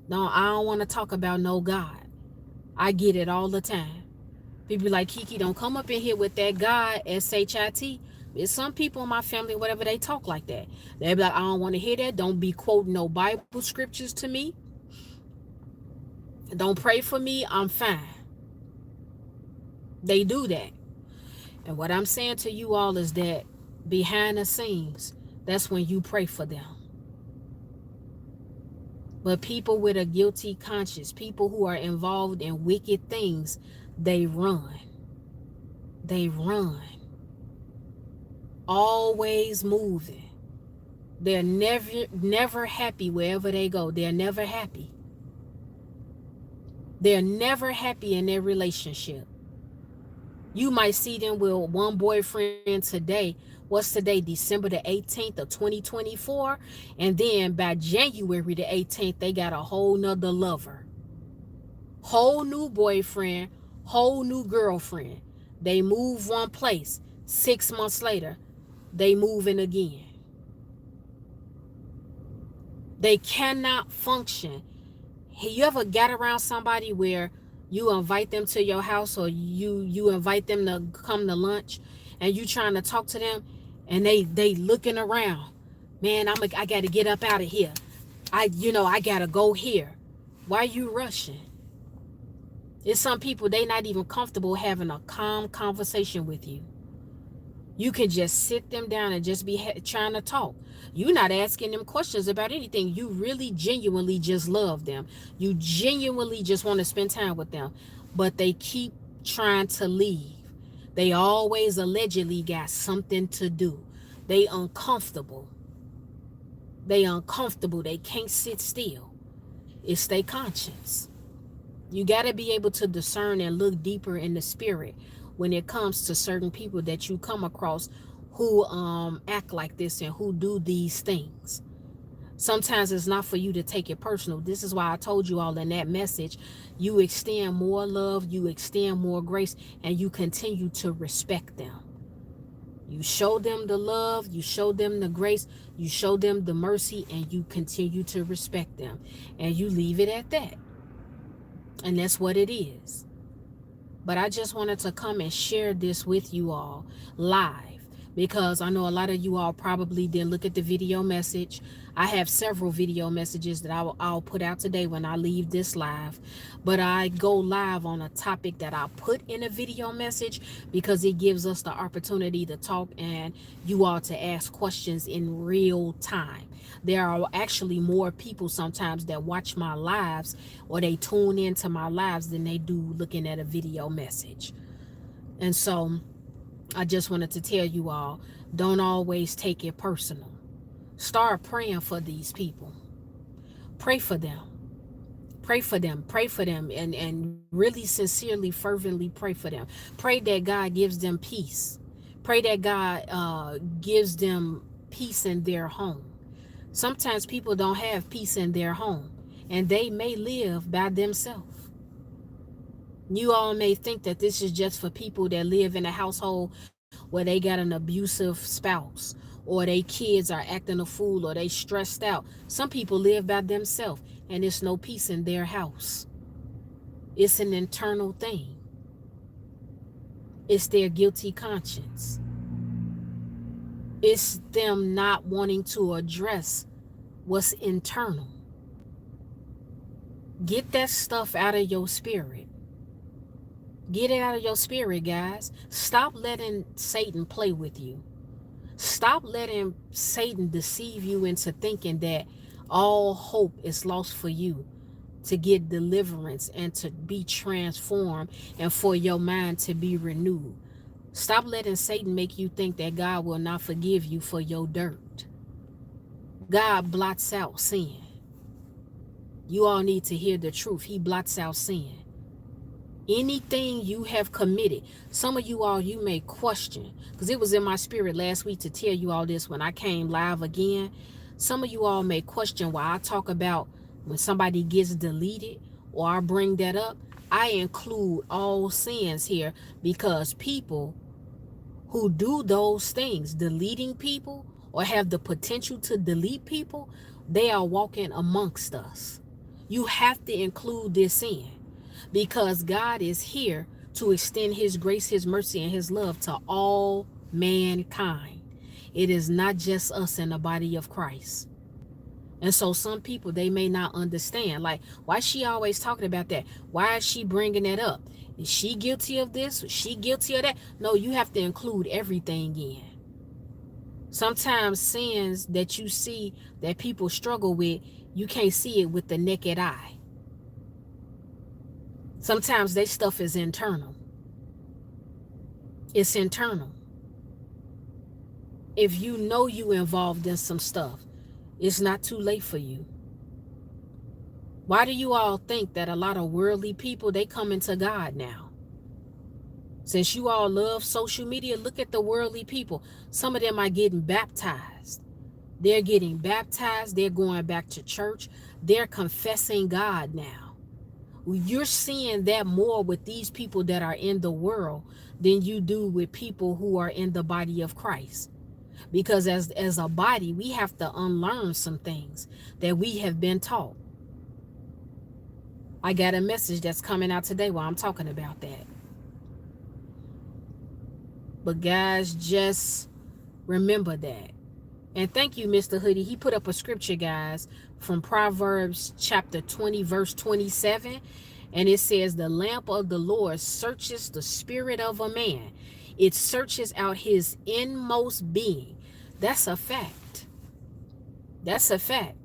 A: No, I don't want to talk about no God. I get it all the time. People be like, Kiki, don't come up in here with that God, S-H-I-T. There's some people in my family, whatever, they talk like that. They be like, I don't want to hear that. Don't be quoting no Bible scriptures to me. Don't pray for me. I'm fine. They do that. And what I'm saying to you all is that behind the scenes, that's when you pray for them. But people with a guilty conscience, people who are involved in wicked things, they run. They run. Always moving. They're never happy wherever they go. They're never happy. They're never happy in their relationship. You might see them with one boyfriend today. What's today? December the 18th of 2024. And then by January the 18th, they got a whole nother lover. Whole new boyfriend, whole new girlfriend. They move one place. 6 months later, they moving again. They cannot function. You ever got around somebody where you invite them to your house, or you invite them to come to lunch, and you trying to talk to them, and they looking around? Man, I got to get up out of here. I got to go here. Why you rushing? It's some people, they not even comfortable having a calm conversation with you. You can just sit them down and just be trying to talk. You're not asking them questions about anything. You really genuinely just love them. You genuinely just want to spend time with them. But they keep trying to leave. They always allegedly got something to do. They uncomfortable. They uncomfortable. They can't sit still. It's their conscience. You got to be able to discern and look deeper in the spirit when it comes to certain people that you come across who act like this and who do these things. Sometimes it's not for you to take it personal. This is why I told you all in that message, you extend more love, you extend more grace, and you continue to respect them. You show them the love, you show them the grace, you show them the mercy, and you continue to respect them. And you leave it at that. And that's what it is. But I just wanted to come and share this with you all live, because I know a lot of you all probably didn't look at the video message. I have several video messages that I'll put out today when I leave this live. But I go live on a topic that I put in a video message because it gives us the opportunity to talk and you all to ask questions in real time. There are actually more people sometimes that watch my lives or they tune into my lives than they do looking at a video message. And so I just wanted to tell you all, don't always take it personal. Start praying for these people. Pray for them. Pray for them. Pray for them. And really sincerely, fervently pray for them. Pray that God gives them peace. Pray that God gives them peace in their home. Sometimes people don't have peace in their home, and they may live by themselves. You all may think that this is just for people that live in a household where they got an abusive spouse, or they kids are acting a fool, or they stressed out. Some people live by themselves, and it's no peace in their house. It's an internal thing. It's their guilty conscience. It's them not wanting to address what's internal. Get that stuff out of your spirit. Get it out of your spirit, guys. Stop letting Satan play with you. Stop letting Satan deceive you into thinking that all hope is lost for you to get deliverance and to be transformed and for your mind to be renewed. Stop letting Satan make you think that God will not forgive you for your dirt. God blots out sin. You all need to hear the truth. He blots out sin. Anything you have committed, some of you all, you may question, because it was in my spirit last week to tell you all this when I came live again. Some of you all may question why I talk about when somebody gets deleted, or I bring that up. I include all sins here because people who do those things, deleting people or have the potential to delete people, they are walking amongst us. You have to include this in, because God is here to extend his grace, his mercy, and his love to all mankind. It is not just us in the body of Christ. And so some people, they may not understand, like, why is she always talking about that? Why is she bringing that up? Is she guilty of this? Is she guilty of that? No, you have to include everything in. Sometimes sins that you see that people struggle with, you can't see it with the naked eye. Sometimes their stuff is internal. It's internal. If you know you involved in some stuff, it's not too late for you. Why do you all think that a lot of worldly people, they come into God now? Since you all love social media, look at the worldly people. Some of them are getting baptized. They're getting baptized. They're going back to church. They're confessing God now. You're seeing that more with these people that are in the world than you do with people who are in the body of Christ. Because as a body, we have to unlearn some things that we have been taught. I got a message that's coming out today while I'm talking about that. But guys, just remember that. And thank you, Mr. Hoodie. He put up a scripture, guys, from Proverbs chapter 20, verse 27. And it says, the lamp of the Lord searches the spirit of a man. It searches out his inmost being. That's a fact. That's a fact.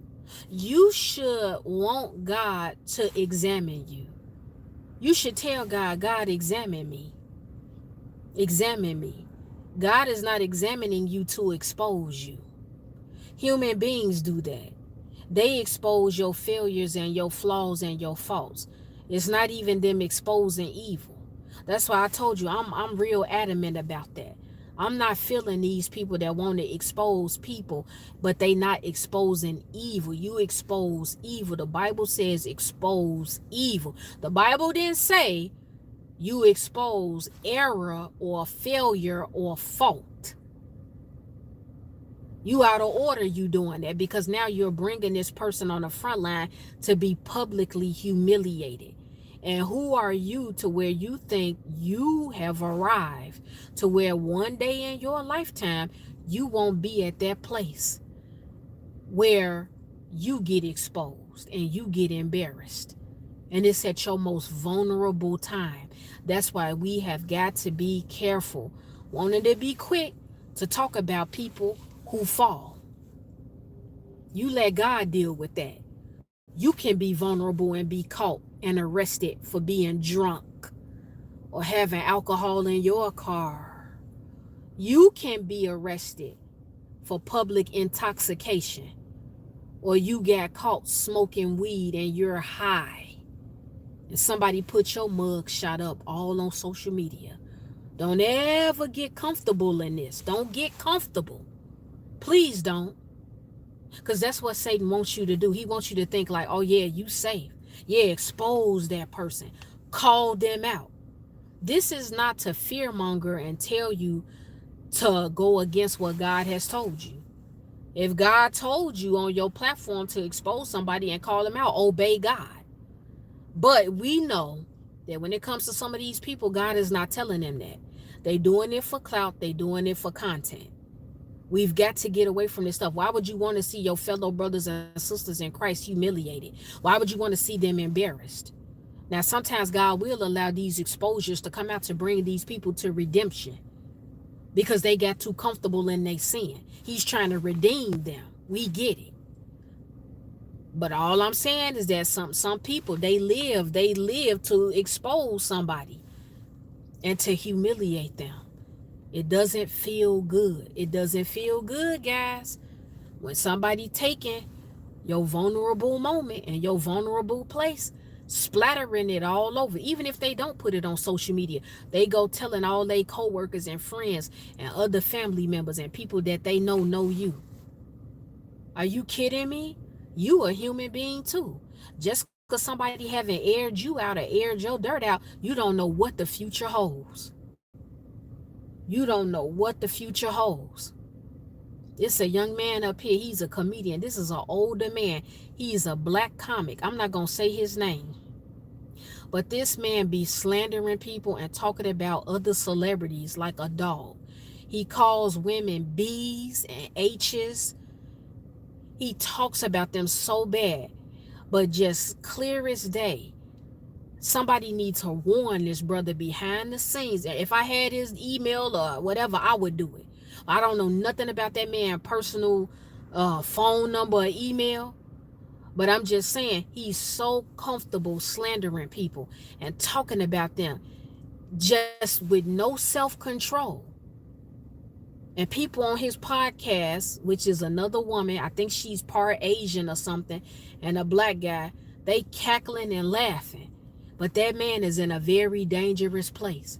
A: You should want God to examine you. You should tell God, God, examine me. Examine me. God is not examining you to expose you. Human beings do that. They expose your failures and your flaws and your faults. It's not even them exposing evil. That's why I told you I'm real adamant about that. I'm not feeling these people that want to expose people, but they not exposing evil. You expose evil. The Bible says expose evil. The Bible didn't say you expose error or failure or fault. You out of order you doing that, because now you're bringing this person on the front line to be publicly humiliated. And who are you to where you think you have arrived to where one day in your lifetime you won't be at that place where you get exposed and you get embarrassed? And it's at your most vulnerable time. That's why we have got to be careful, wanting to be quick to talk about people who fall. You let God deal with that. You can be vulnerable and be caught and arrested for being drunk or having alcohol in your car. You can be arrested for public intoxication, or you got caught smoking weed and you're high and somebody put your mug shot up all on social media. Don't ever get comfortable in this. Don't get comfortable. Please don't. Because that's what Satan wants you to do. He wants you to think like, oh yeah, you safe. Yeah, expose that person. Call them out. This is not to fearmonger and tell you to go against what God has told you. If God told you on your platform to expose somebody and call them out, obey God. But we know that when it comes to some of these people, God is not telling them that. They doing it for clout. They doing it for content. We've got to get away from this stuff. Why would you want to see your fellow brothers and sisters in Christ humiliated? Why would you want to see them embarrassed? Now, sometimes God will allow these exposures to come out to bring these people to redemption because they got too comfortable in their sin. He's trying to redeem them. We get it. But all I'm saying is that some people, they live to expose somebody and to humiliate them. It doesn't feel good. It doesn't feel good, guys. When somebody taking your vulnerable moment and your vulnerable place, splattering it all over. Even if they don't put it on social media, they go telling all their co-workers and friends and other family members and people that they know you. Are you kidding me? You a human being too. Just because somebody haven't aired you out or aired your dirt out, you don't know what the future holds. You don't know what the future holds. It's a young man up here. He's a comedian. This is an older man. He's a black comic. I'm not going to say his name. But this man be slandering people and talking about other celebrities like a dog. He calls women B's and H's. He talks about them so bad. But just clear as day, somebody needs to warn this brother behind the scenes. If I had his email or whatever, I would do it. I don't know nothing about that man's personal phone number or email. But I'm just saying, he's so comfortable slandering people and talking about them just with no self-control. And people on his podcast, which is another woman, I think she's part Asian or something, and a black guy, they cackling and laughing. But that man is in a very dangerous place.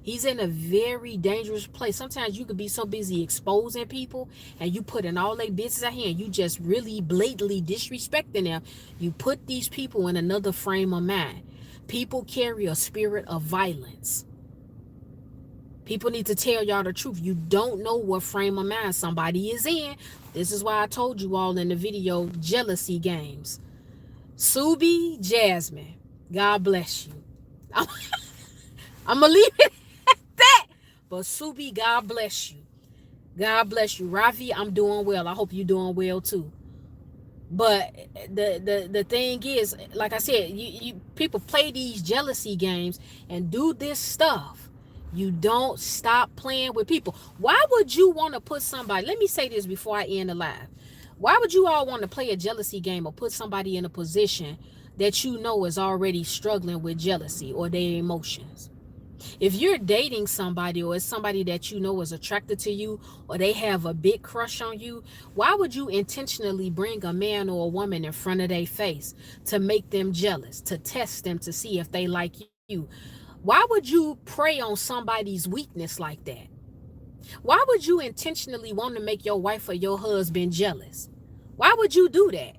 A: He's in a very dangerous place. Sometimes you could be so busy exposing people and you putting all their business out here and you just really blatantly disrespecting them. You put these people in another frame of mind. People carry a spirit of violence. People need to tell y'all the truth. You don't know what frame of mind somebody is in. This is why I told you all in the video, jealousy games. Subi, Jasmine, God bless you. I'm going to leave it at that. But Subi, God bless you. God bless you. Rafi, I'm doing well. I hope you're doing well too. But the thing is, like I said, you people play these jealousy games and do this stuff. You don't stop playing with people. Why would you want to put somebody, let me say this before I end the live. Why would you all want to play a jealousy game or put somebody in a position that you know is already struggling with jealousy or their emotions? If you're dating somebody or it's somebody that you know is attracted to you or they have a big crush on you, why would you intentionally bring a man or a woman in front of their face to make them jealous, to test them to see if they like you? Why would you prey on somebody's weakness like that? Why would you intentionally want to make your wife or your husband jealous? Why would you do that?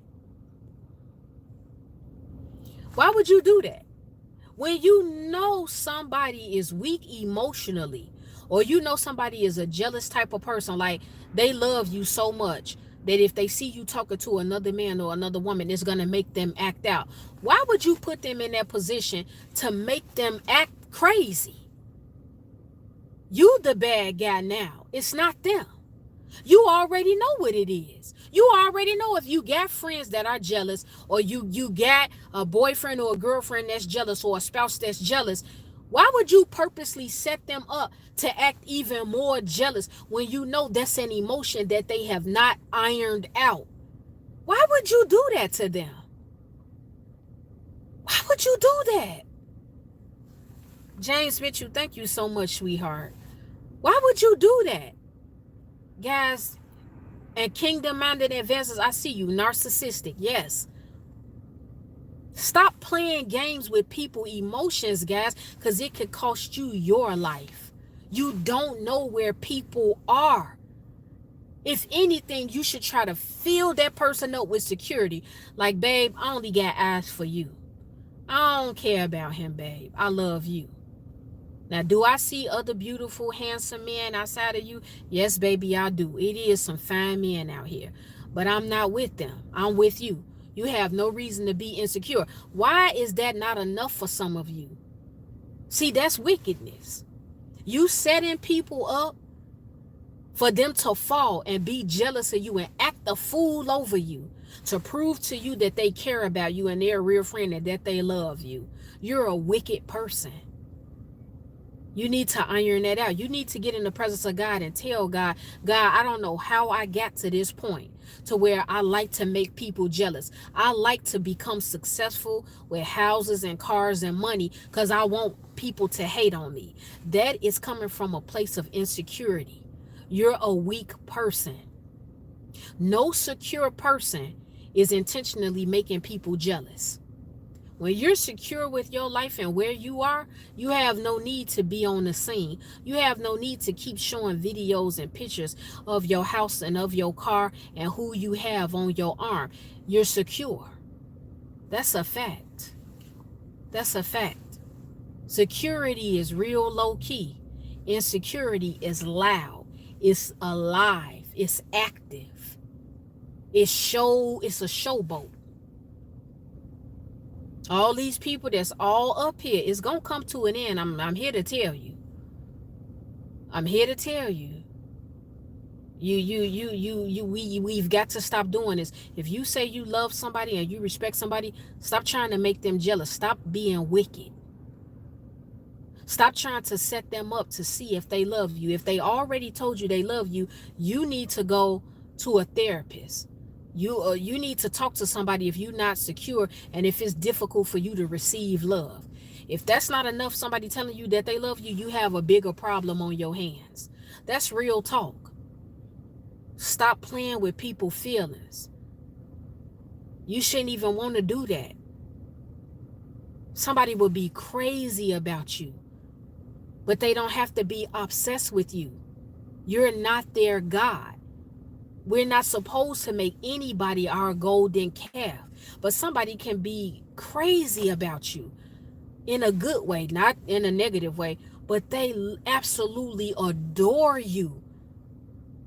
A: Why would you do that? When you know somebody is weak emotionally, or you know somebody is a jealous type of person, like they love you so much that if they see you talking to another man or another woman, it's going to make them act out. Why would you put them in that position to make them act crazy? You the bad guy now. It's not them. You already know what it is. You already know if you got friends that are jealous, or you got a boyfriend or a girlfriend that's jealous, or a spouse that's jealous. Why would you purposely set them up to act even more jealous when you know that's an emotion that they have not ironed out? Why would you do that to them? Why would you do that? James Mitchell, thank you so much, sweetheart. Why would you do that? Guys, and kingdom-minded advances, I see you. Narcissistic, yes. Stop playing games with people's emotions, guys, because it could cost you your life. You don't know where people are. If anything, you should try to fill that person up with security. Like, babe, I only got eyes for you. I don't care about him, babe. I love you. Now, do I see other beautiful, handsome men outside of you? Yes, baby, I do. It is some fine men out here. But I'm not with them. I'm with you. You have no reason to be insecure. Why is that not enough for some of you? See, that's wickedness. You setting people up for them to fall and be jealous of you and act a fool over you to prove to you that they care about you and they're a real friend and that they love you. You're a wicked person. You need to iron that out. You need to get in the presence of God and tell God, God, I don't know how I got to this point to where I like to make people jealous. I like to become successful with houses and cars and money because I want people to hate on me. That is coming from a place of insecurity. You're a weak person. No secure person is intentionally making people jealous. When you're secure with your life and where you are, you have no need to be on the scene. You have no need to keep showing videos and pictures of your house and of your car and who you have on your arm. You're secure. That's a fact. That's a fact. Security is real low key. Insecurity is loud. It's alive. It's active. It's a showboat. All these people that's all up here, it's going to come to an end. I'm here to tell you. I'm here to tell you. We've got to stop doing this. If you say you love somebody and you respect somebody, stop trying to make them jealous. Stop being wicked. Stop trying to set them up to see if they love you. If they already told you they love you, you need to go to a therapist. You need to talk to somebody if you're not secure and if it's difficult for you to receive love. If that's not enough, somebody telling you that they love you, you have a bigger problem on your hands. That's real talk. Stop playing with people's feelings. You shouldn't even want to do that. Somebody will be crazy about you, but they don't have to be obsessed with you. You're not their God. We're not supposed to make anybody our golden calf, but somebody can be crazy about you in a good way, not in a negative way, but they absolutely adore you.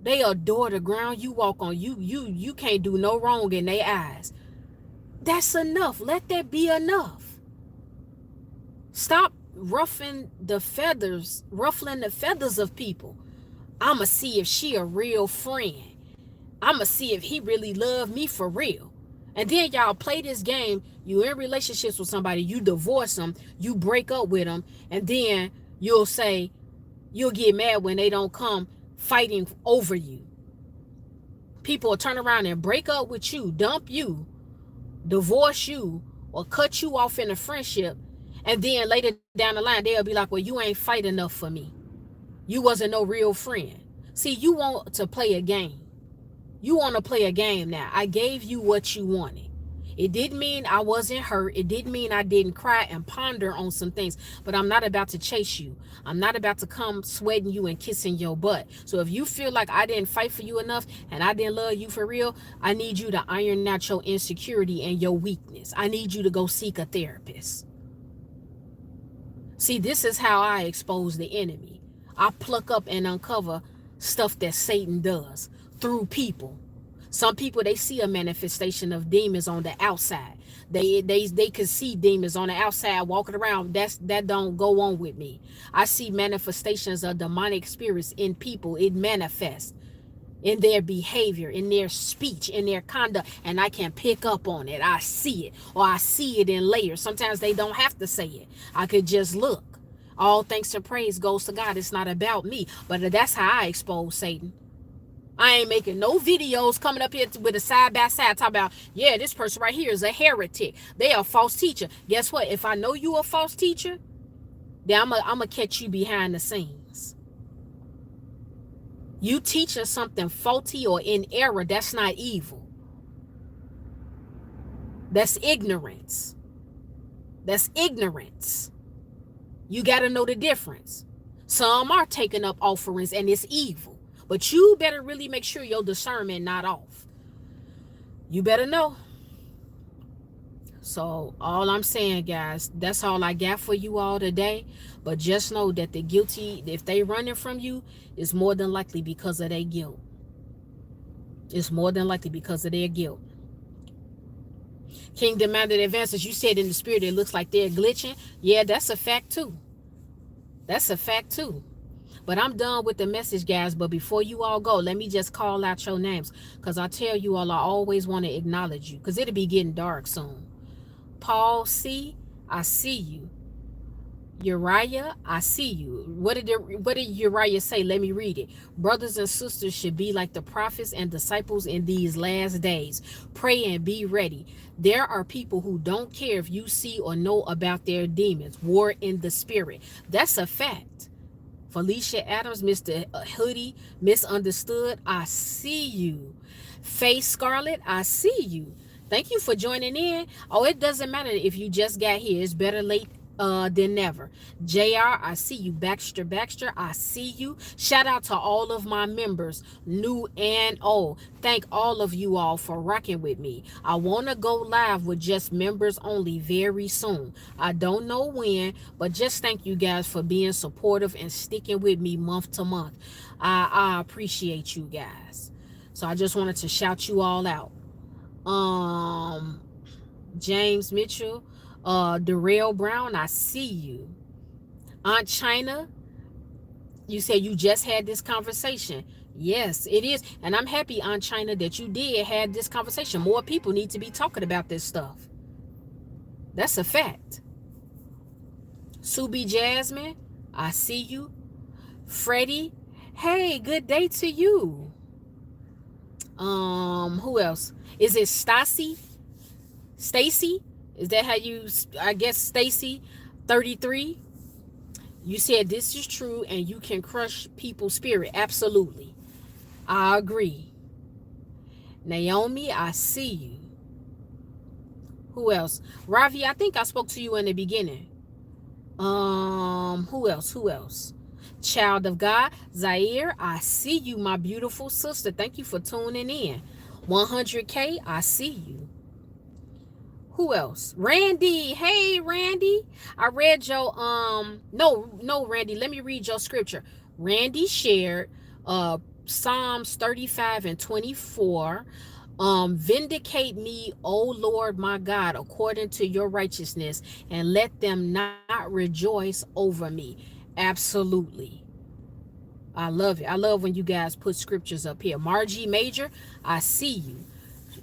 A: They adore the ground you walk on. You can't do no wrong in their eyes. That's enough. Let that be enough. Stop ruffling the feathers of people. I'ma see if she a real friend. I'ma see if he really loved me for real. And then y'all play this game. You in relationships with somebody, you divorce them, you break up with them, and then you'll say, You'll get mad when they don't come fighting over you. People will turn around and break up with you, dump you, divorce you, or cut you off in a friendship. And then later down the line, they'll be like, well, you ain't fight enough for me. You wasn't no real friend. See, you want to play a game. You want to play a game now. I gave you what you wanted. It didn't mean I wasn't hurt. It didn't mean I didn't cry and ponder on some things. But I'm not about to chase you. I'm not about to come sweating you and kissing your butt. So if you feel like I didn't fight for you enough and I didn't love you for real, I need you to iron out your insecurity and your weakness. I need you to go seek a therapist. See, this is how I expose the enemy. I pluck up and uncover stuff that Satan does through people. Some people, they see a manifestation of demons on the outside. They can see demons on the outside walking around. That don't go on with me. I see manifestations of demonic spirits in people. It manifests in their behavior, in their speech, in their conduct, and I can pick up on it. I see it, or I see it in layers. Sometimes they don't have to say it. I could just look. All thanks and praise goes to God. It's not about me, but that's how I expose Satan. I ain't making no videos coming up here with a side by side talking about, yeah, this person right here is a heretic. They are a false teacher. Guess what? If I know you a false teacher, then I'm going to catch you behind the scenes. You teaching something faulty or in error, that's not evil. That's ignorance. That's ignorance. You got to know the difference. Some are taking up offerings and it's evil. But you better really make sure your discernment not off. You better know. So all I'm saying, guys, that's all I got for you all today. But just know that the guilty, if they running from you, it's more than likely because of their guilt. It's more than likely because of their guilt. Kingdom Minded Advances, you said in the spirit it looks like they're glitching. Yeah, that's a fact too. That's a fact too. But I'm done with the message, guys. But before you all go, let me just call out your names. Because I tell you all, I always want to acknowledge you. Because it'll be getting dark soon. Paul C., I see you. Uriah, I see you. What did Uriah say? Let me read it. Brothers and sisters should be like the prophets and disciples in these last days. Pray and be ready. There are people who don't care if you see or know about their demons. War in the spirit. That's a fact. Felicia Adams, Mr. Hoodie, Misunderstood, I see you. Faye Scarlett, I see you. Thank you for joining in. Oh, it doesn't matter if you just got here. It's better late than never. JR, I see you. Baxter, I see you. Shout out to all of my members, new and old. Thank all of you all for rocking with me. I want to go live with just members only very soon. I don't know when, but just thank you guys for being supportive and sticking with me month to month. I appreciate you guys. So I just wanted to shout you all out. James Mitchell, Darrell Brown, I see you. Aunt China, you said you just had this conversation. Yes, it is. And I'm happy, Aunt China, that you did have this conversation. More people need to be talking about this stuff. That's a fact. Subi Jasmine, I see you. Freddie, hey, good day to you. Who else? Is it Stacy? Is that how you, I guess, Stacy 33? You said this is true and you can crush people's spirit. Absolutely. I agree. Naomi, I see you. Who else? Ravi, I think I spoke to you in the beginning. Who else? Child of God, Zaire, I see you, my beautiful sister. Thank you for tuning in. 100K, I see you. Who else? Randy. Hey, Randy. I read your no, Randy, let me read your scripture. Randy shared Psalms 35 and 24. Vindicate me, O Lord my God, according to your righteousness, and let them not rejoice over me. Absolutely. I love it. I love when you guys put scriptures up here. Margie Major, I see you.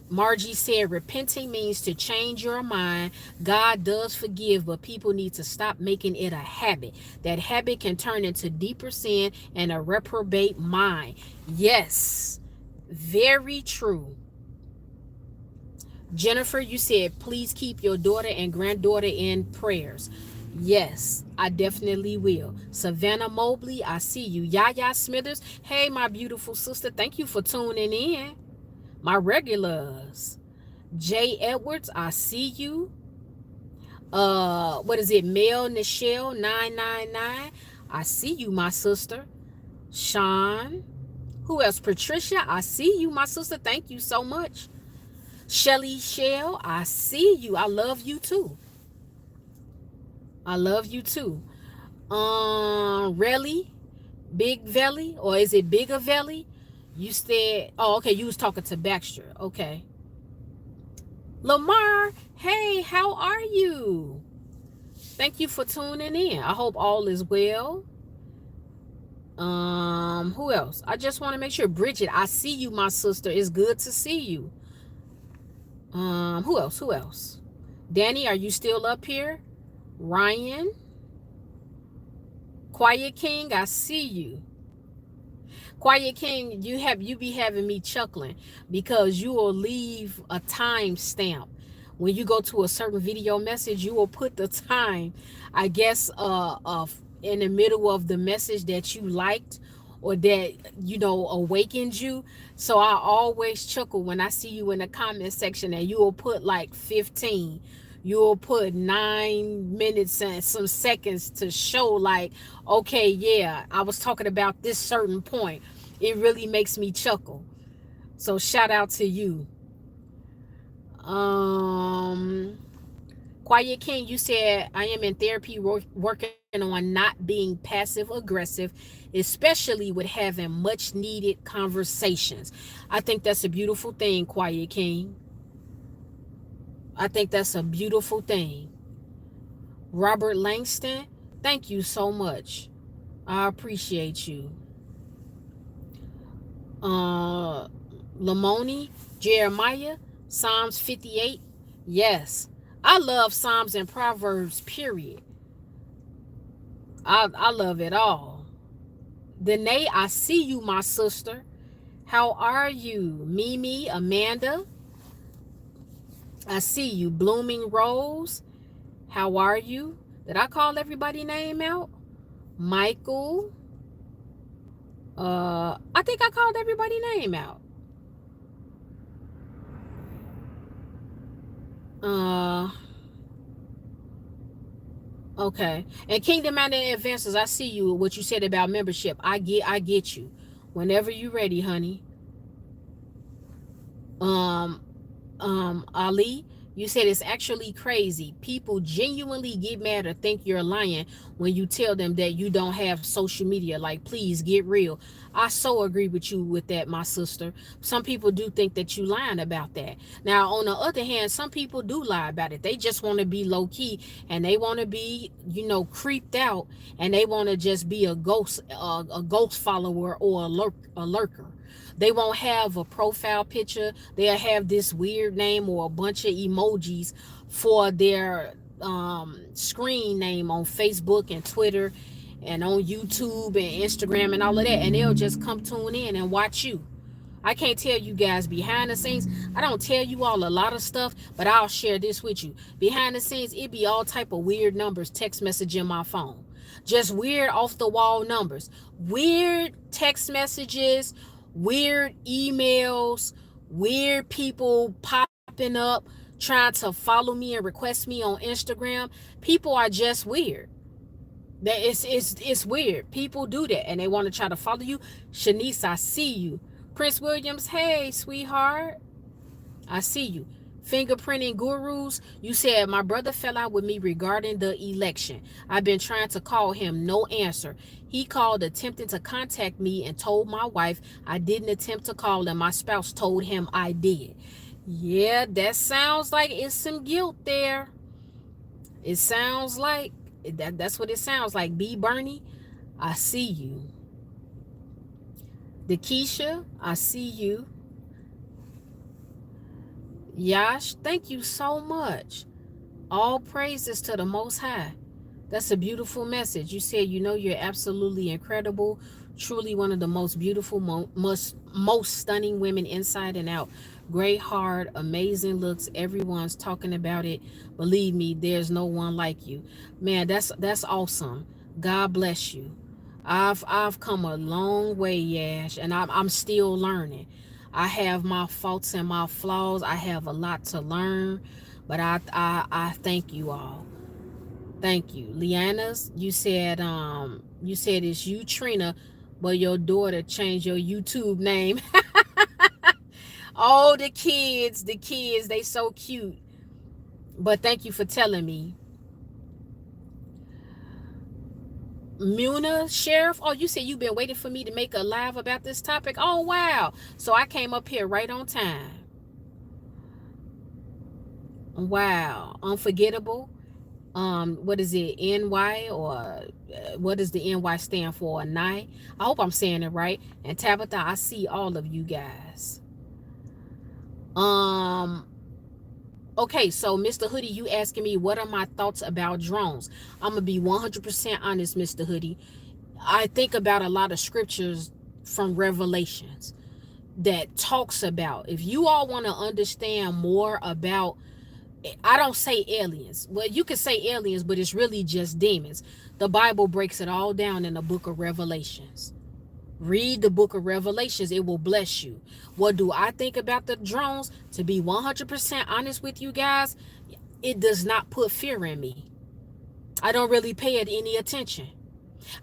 A: Margie said, repenting means to change your mind. God does forgive, but people need to stop making it a habit. That habit can turn into deeper sin and a reprobate mind. Yes, very true. Jennifer, you said, please keep your daughter and granddaughter in prayers. Yes, I definitely will. Savannah Mobley, I see you. Yaya Smithers, hey, my beautiful sister, thank you for tuning in. My regulars. Jay Edwards, I see you. What is it? Mel Nichelle 999. I see you, my sister. Sean. Who else? Patricia, I see you, my sister. Thank you so much. Shelly Shell, I see you. I love you too. I love you too. Relly, Big Velly, or is it Bigger Velly? You said, oh, okay, you was talking to Baxter. Okay. Lamar, hey, how are you? Thank you for tuning in. I hope all is well. Who else? I just want to make sure. Bridget, I see you, my sister. It's good to see you. Who else? Who else? Danny, are you still up here? Ryan, Quiet King, I see you. Quiet King, you be having me chuckling because you will leave a time stamp. When you go to a certain video message, you will put the time, I guess, in the middle of the message that you liked or that, awakened you. So I always chuckle when I see you in the comment section and you will put like 15. You'll put 9 minutes and some seconds to show like, okay, yeah, I was talking about this certain point. It really makes me chuckle. So shout out to you. Quiet King, you said, I am in therapy working on not being passive aggressive, especially with having much needed conversations. I think that's a beautiful thing, Quiet King. I think that's a beautiful thing. Robert Langston, thank you so much. I appreciate you. Lamoni, Jeremiah, Psalms 58. Yes. I love Psalms and Proverbs, period. I love it all. Danae, I see you, my sister. How are you? Mimi, Amanda, I see you. Blooming Rose, how are you? Did I call everybody's name out? Michael, I think I called everybody's name out. Okay. And Kingdom Mountain Advances, I see you, what you said about membership. I get you. Whenever you ready, honey. Um, Ali, you said it's actually crazy. People genuinely get mad or think you're lying when you tell them that you don't have social media. Like, please get real. I so agree with you with that, my sister. Some people do think that you lying about that. Now, on the other hand, some people do lie about it. They just want to be low key and they want to be, creeped out, and they want to just be a ghost follower or a lurker. They won't have a profile picture. They'll have this weird name or a bunch of emojis for their screen name on Facebook and Twitter and on YouTube and Instagram and all of that. And they'll just come tune in and watch you. I can't tell you guys behind the scenes. I don't tell you all a lot of stuff, but I'll share this with you. Behind the scenes, it be all type of weird numbers text messaging my phone. Just weird off the wall numbers. Weird text messages, weird emails, weird people popping up trying to follow me and request me on Instagram. People are just weird. That it's weird. People do that and they want to try to follow you. Shanice, I see you. Prince Williams, hey, sweetheart. I see you. Fingerprinting gurus, you said my brother fell out with me regarding the election. I've been trying to call him, no answer. He called attempting to contact me and told my wife I didn't attempt to call and my spouse told him I did. Yeah, that sounds like it's some guilt there. It sounds like that's what it sounds like. B. Bernie, I see you. Dakisha, I see you. Yash, thank you so much. All praises to the Most High. That's a beautiful message. You said, you're absolutely incredible, truly one of the most beautiful, most stunning women inside and out. Great heart, amazing looks. Everyone's talking about it. Believe me, there's no one like you. Man, that's awesome. God bless you. I've come a long way, Yash, and I'm still learning. I have my faults and my flaws. I have a lot to learn, but I thank you all. Thank you. Liana's, you said it's you, Trina, but your daughter changed your YouTube name. Oh, the kids, they so cute. But thank you for telling me. Muna, Sheriff, oh, you said you've been waiting for me to make a live about this topic. Oh, wow. So I came up here right on time. Wow. Unforgettable. What is it, NY, or what does the NY stand for? A night. I hope I'm saying it right. And Tabitha, I see all of you guys. um okay, so Mr. Hoodie, you asking me what are my thoughts about drones. I'm gonna be 100% honest, Mr. Hoodie. I think about a lot of scriptures from Revelations that talks about, if you all want to understand more about, I don't say aliens. Well, you could say aliens, but it's really just demons. The Bible breaks it all down in the book of Revelations. Read the book of Revelations. It will bless you. What do I think about the drones? To be 100% honest with you guys, it does not put fear in me. I don't really pay it any attention.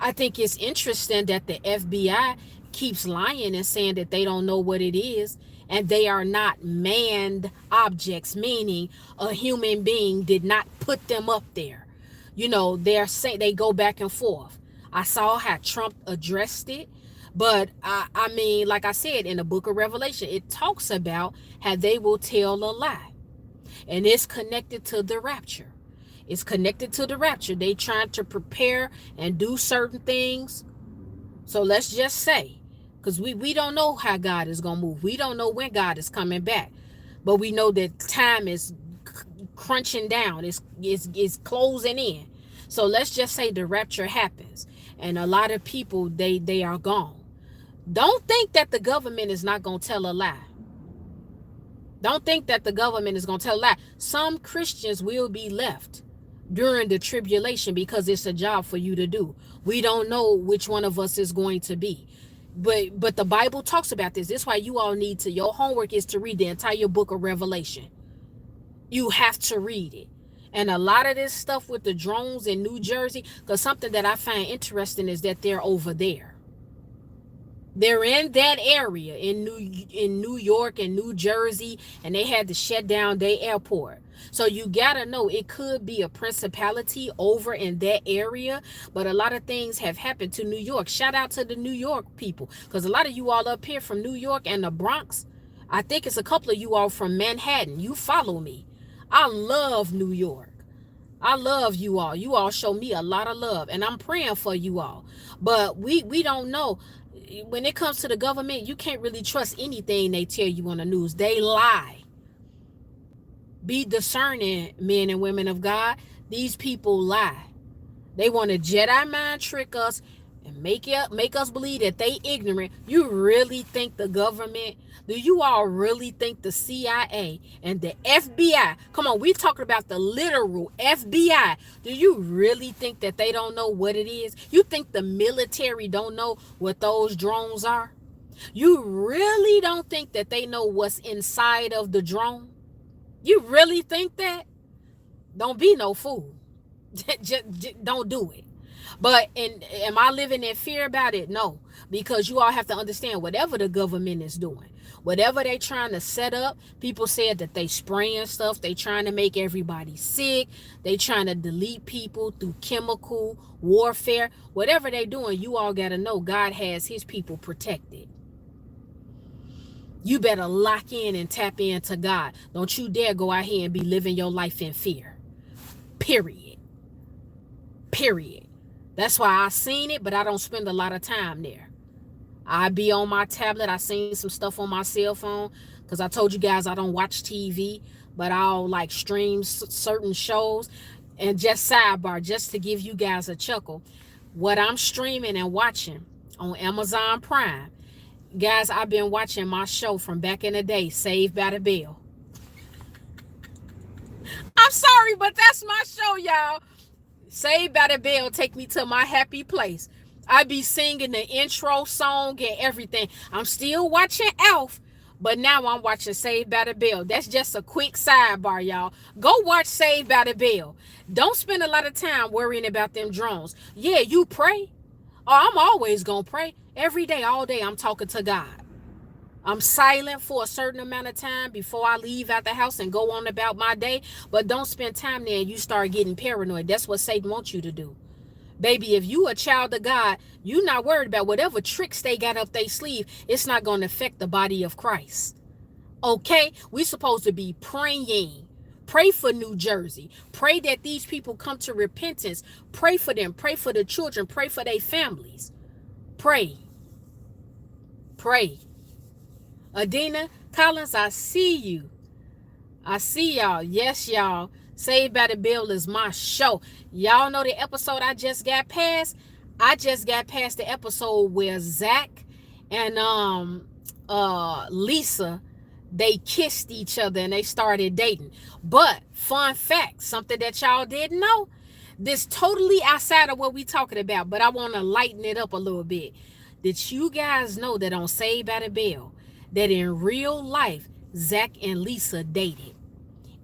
A: I think it's interesting that the FBI keeps lying and saying that they don't know what it is, and they are not manned objects, meaning a human being did not put them up there. They're saying, they go back and forth. I saw how Trump addressed it, but I mean, like I said, in the book of Revelation, it talks about how they will tell a lie, and it's connected to the rapture. It's connected to the rapture. They trying to prepare and do certain things. So let's just say, because we don't know how God is going to move. We don't know when God is coming back. But we know that time is crunching down. It's closing in. So let's just say the rapture happens. And a lot of people, they are gone. Don't think that the government is not going to tell a lie. Don't think that the government is going to tell a lie. Some Christians will be left during the tribulation because it's a job for you to do. We don't know which one of us is going to be. But the Bible talks about this. This is why you all need to, your homework is to read the entire book of Revelation. You have to read it. And a lot of this stuff with the drones in New Jersey, because something that I find interesting is that they're over there. They're in that area in New York and New Jersey, and they had to shut down their airport. So you gotta know, it could be a principality over in that area, but a lot of things have happened to New York. Shout out to the New York people, because a lot of you all up here from New York and the Bronx, I think it's a couple of you all from Manhattan. You follow me. I love New York. I love you all. You all show me a lot of love, and I'm praying for you all. But we don't know. When it comes to the government, you can't really trust anything they tell you on the news. They lie. Be discerning, men and women of God. These people lie. They want to Jedi mind trick us and make us believe that they ignorant. You really think the government, do you all really think the CIA and the FBI, come on, we talking about the literal FBI, do you really think that they don't know what it is? You think the military don't know what those drones are? You really don't think that they know what's inside of the drone? You really think that? Don't be no fool. just don't do it. But am I living in fear about it? No, because you all have to understand, whatever the government is doing, whatever they trying to set up, people said that they spraying stuff, they trying to make everybody sick, they trying to delete people through chemical warfare. Whatever they doing, you all got to know God has his people protected. You better lock in and tap into God. Don't you dare go out here and be living your life in fear. Period. That's why I seen it, but I don't spend a lot of time there. I be on my tablet. I seen some stuff on my cell phone. because I told you guys I don't watch TV, but I'll like stream certain shows. And just sidebar, just to give you guys a chuckle, what I'm streaming and watching on Amazon Prime, guys, I've been watching my show from back in the day, Saved by the Bell. I'm sorry, but that's my show, y'all. Saved by the Bell take me to my happy place. I be singing the intro song and everything. I'm still watching Alf, but now I'm watching Saved by the Bell. That's just a quick sidebar, y'all. Go watch Saved by the Bell. Don't spend a lot of time worrying about them drones. Yeah, you pray. Oh, I'm always gonna pray. Every day, all day, I'm talking to God. I'm silent for a certain amount of time before I leave out the house and go on about my day. But don't spend time there and you start getting paranoid. That's what Satan wants you to do. Baby, if you a child of God, you not worried about whatever tricks they got up their sleeve. It's not going to affect the body of Christ. Okay? We supposed to be praying. Pray for New Jersey. Pray that these people come to repentance. Pray for them. Pray for the children. Pray for their families. Pray. Pray. Adina Collins, I see you. I see y'all. Yes, y'all. Saved by the Bell is my show. Y'all know the episode I just got past? I just got past the episode where Zach and Lisa, they kissed each other and they started dating. But fun fact, something that y'all didn't know, this totally outside of what we talking about, but I want to lighten it up a little bit. Did you guys know that on Saved by the Bell, that in real life, Zach and Lisa dated?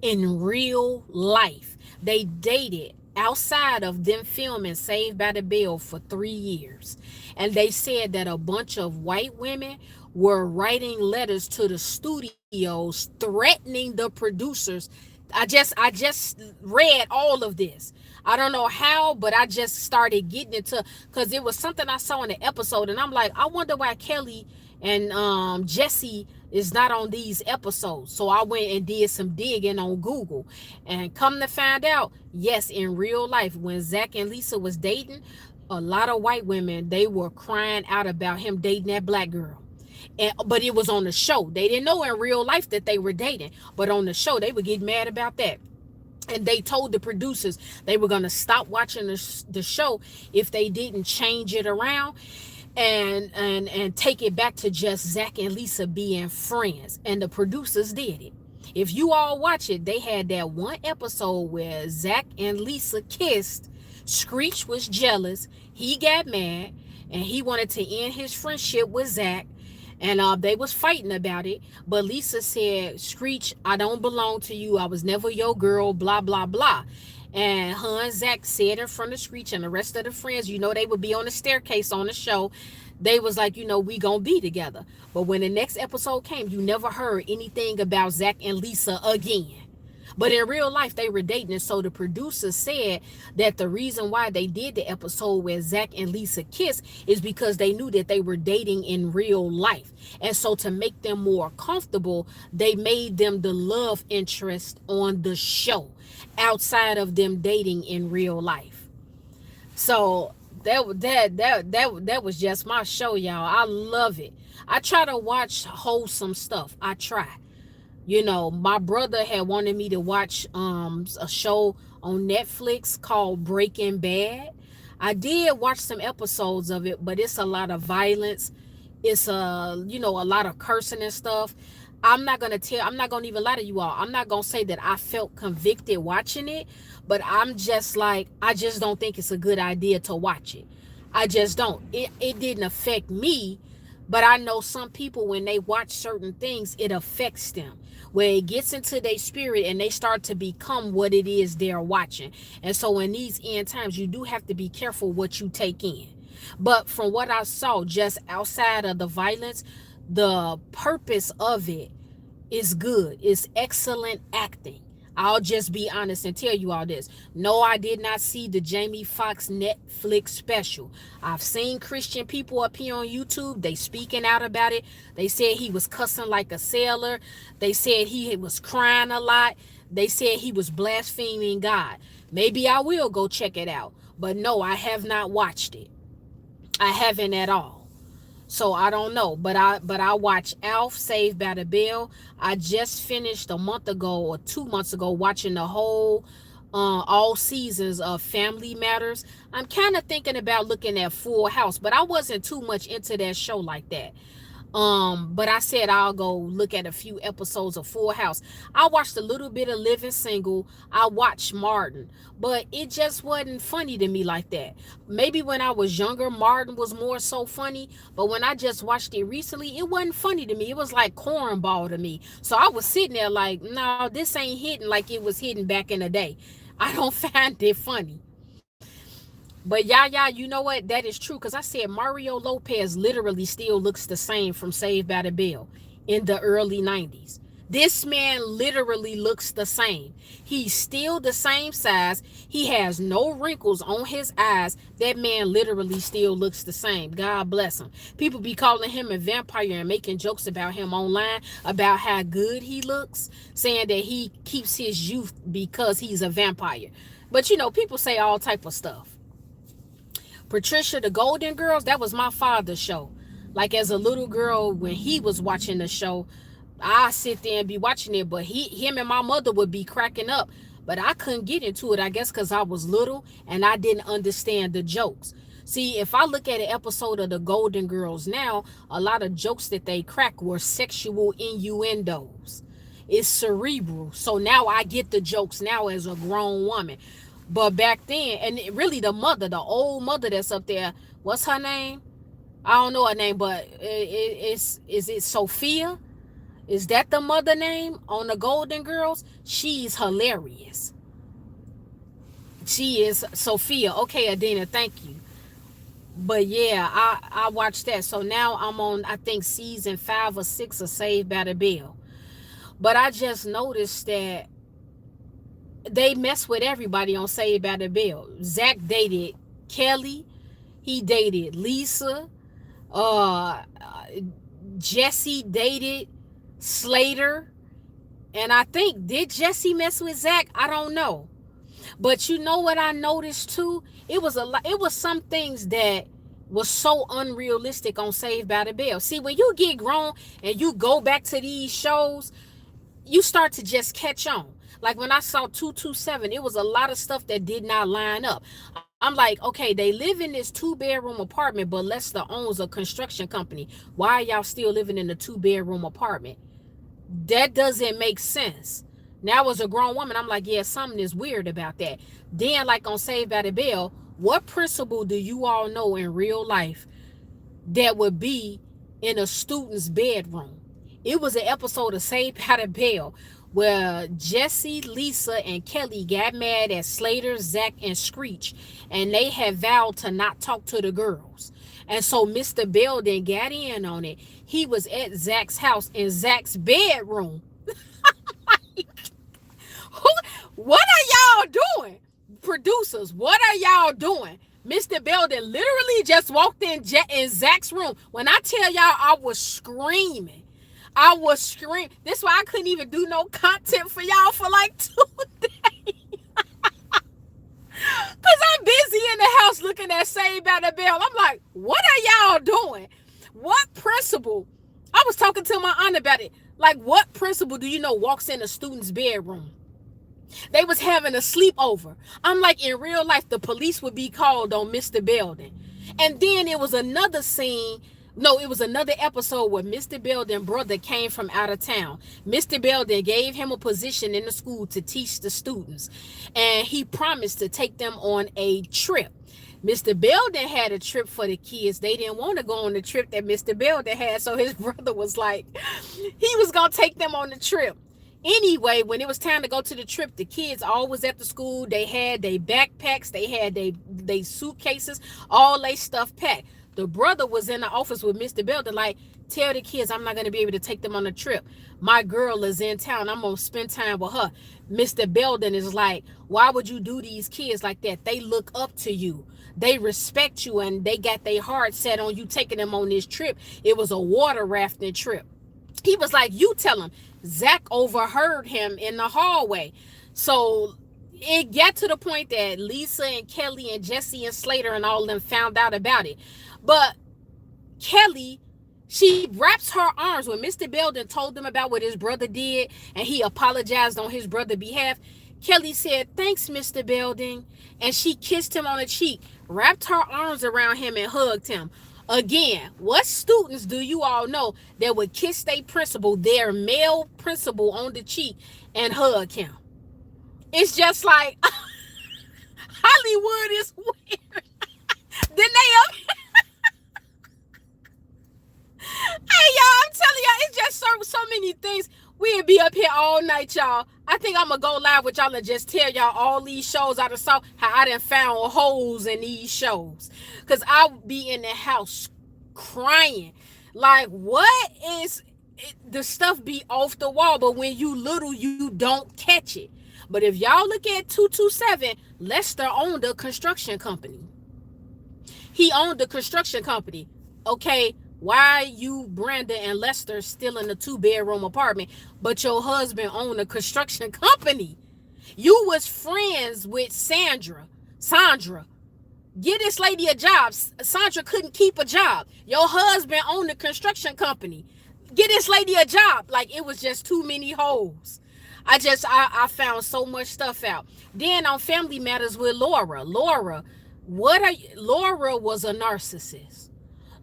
A: In real life, they dated outside of them filming Saved by the Bell for 3 years. And they said that a bunch of white women were writing letters to the studios threatening the producers. I just read all of this. I don't know how, but I just started getting into, because it was something I saw in the episode, and I'm like, I wonder why Kelly and Jesse is not on these episodes. So I went and did some digging on Google, and come to find out, yes, in real life, when Zach and Lisa was dating, a lot of white women, they were crying out about him dating that black girl. But it was on the show. They didn't know in real life that they were dating, but on the show they would get mad about that. And they told the producers they were going to stop watching the show if they didn't change it around and take it back to just Zach and Lisa being friends. And the producers did it. If you all watch it, they had that one episode where Zach and Lisa kissed. Screech was jealous. He got mad and he wanted to end his friendship with Zach. And they was fighting about it. But Lisa said, Screech, I don't belong to you. I was never your girl, blah, blah, blah. And her and Zach said in front of Screech and the rest of the friends, they would be on the staircase on the show. They was like, we gonna be together. But when the next episode came, you never heard anything about Zach and Lisa again. But in real life, they were dating. And so the producers said that the reason why they did the episode where Zach and Lisa kissed is because they knew that they were dating in real life. And so to make them more comfortable, they made them the love interest on the show outside of them dating in real life. So that was just my show, y'all. I love it. I try to watch wholesome stuff. I try. My brother had wanted me to watch a show on Netflix called Breaking Bad. I did watch some episodes of it, but it's a lot of violence. It's a lot of cursing and stuff. I'm not gonna even lie to you all. I'm not gonna say that I felt convicted watching it, but I'm just like, I just don't think it's a good idea to watch it. I just don't. It didn't affect me, but I know some people, when they watch certain things, it affects them, where it gets into their spirit and they start to become what it is they're watching. And so in these end times, you do have to be careful what you take in. But from what I saw, just outside of the violence, the purpose of it is good. It's excellent acting. I'll just be honest and tell you all this. No, I did not see the Jamie Foxx Netflix special. I've seen Christian people up here on YouTube. They speaking out about it. They said he was cussing like a sailor. They said he was crying a lot. They said he was blaspheming God. Maybe I will go check it out. But no, I have not watched it. I haven't at all. So I don't know, but I watch Alf Saved by the Bell. I just finished a month ago or 2 months ago watching the whole all seasons of Family Matters. I'm kind of thinking about looking at Full House, but I wasn't too much into that show like that. But I said I'll go look at a few episodes of Full House. I watched a little bit of Living Single. I watched Martin, but it just wasn't funny to me like that. Maybe when I was younger, Martin was more so funny, but when I just watched it recently, it wasn't funny to me. It was like cornball to me. So I was sitting there like, no, this ain't hitting like it was hitting back in the day. I don't find it funny. But yeah, you know what? That is true. Because I said Mario Lopez literally still looks the same from Saved by the Bell in the early 90s. This man literally looks the same. He's still the same size. He has no wrinkles on his eyes. That man literally still looks the same. God bless him. People be calling him a vampire and making jokes about him online about how good he looks, saying that he keeps his youth because he's a vampire. But you know, people say all type of stuff. Patricia the Golden Girls, that was my father's show. Like as a little girl, when he was watching the show, I sit there and be watching it, but him and my mother would be cracking up. But I couldn't get into it, I guess because I was little and I didn't understand the jokes. See, if I look at an episode of the Golden Girls now, a lot of jokes that they crack were sexual innuendos. It's cerebral. So now I get the jokes now as a grown woman. But back then, and really the mother, the old mother that's up there, what's her name? I don't know her name, but is it Sophia? Is that the mother name on the Golden Girls? She's hilarious. She is Sophia. Okay, Adina, thank you. But yeah, I watched that. So now I'm on, I think, season 5 or 6 of Saved by the Bell. But I just noticed that they mess with everybody on Saved by the Bell. Zach dated Kelly. He dated Lisa. Uh, Jesse dated Slater. And I think, did Jesse mess with Zach? I don't know. But you know what I noticed too? It was some things that was so unrealistic on Saved by the Bell. See, when you get grown and you go back to these shows, you start to just catch on. Like when I saw 227, it was a lot of stuff that did not line up. I'm like, okay, they live in this 2-bedroom apartment, but Lester owns a construction company. Why are y'all still living in a 2-bedroom apartment? That doesn't make sense. Now as a grown woman, I'm like, yeah, something is weird about that. Then like on Saved by the Bell, what principal do you all know in real life that would be in a student's bedroom? It was an episode of Saved by the Bell where Jesse, Lisa, and Kelly got mad at Slater, Zach, and Screech, and they had vowed to not talk to the girls. And so Mr. Bell then got in on it. He was at Zach's house in Zach's bedroom. What are y'all doing? Producers, what are y'all doing? Mr. Belden literally just walked in Zach's room. When I tell y'all, I was screaming. I was screaming. That's why I couldn't even do no content for y'all for like 2 days. Because I'm busy in the house looking at Saved by the Bell. I'm like, what are y'all doing? What principal? I was talking to my aunt about it. Like, what principal do you know walks in a student's bedroom? They was having a sleepover. I'm like, in real life, the police would be called on Mr. Belden. And then it was another scene. No, it was another episode where Mr. Belden's brother came from out of town. Mr. Belden gave him a position in the school to teach the students. And he promised to take them on a trip. Mr. Belden had a trip for the kids. They didn't want to go on the trip that Mr. Belden had. So his brother was like, he was going to take them on the trip. Anyway, when it was time to go to the trip, the kids all was at the school. They had their backpacks. They had their suitcases, all their stuff packed. The brother was in the office with Mr. Belden like, tell the kids I'm not going to be able to take them on the trip. My girl is in town. I'm going to spend time with her. Mr. Belden is like, why would you do these kids like that? They look up to you. They respect you, and they got their heart set on you taking them on this trip. It was a water rafting trip. He was like, you tell him. Zach overheard him in the hallway. So it got to the point that Lisa and Kelly and Jesse and Slater and all of them found out about it. But Kelly, she wraps her arms when Mr. Belden told them about what his brother did and he apologized on his brother's behalf. Kelly said, "Thanks, Mr. Belding." And she kissed him on the cheek, wrapped her arms around him, and hugged him. Again, what students do you all know that would kiss their male principal, on the cheek and hug him? It's just like Hollywood is weird. Then they Hey y'all, I'm telling y'all, it's just so many things. We'll be up here all night, y'all. I think I'm gonna go live with y'all and just tell y'all all these shows I done saw, how I done found holes in these shows. Cause I'll be in the house crying. Like, what is it? The stuff be off the wall, but when you little, you don't catch it. But if y'all look at 227, Lester owned a construction company. He owned the construction company. Okay, why you, Brenda, and Lester still in a 2-bedroom apartment, but your husband owned a construction company? You was friends with Sandra. Get this lady a job. Sandra couldn't keep a job. Your husband owned a construction company. Get this lady a job. Like, it was just too many holes. I found so much stuff out. Then on Family Matters with Laura. Laura was a narcissist.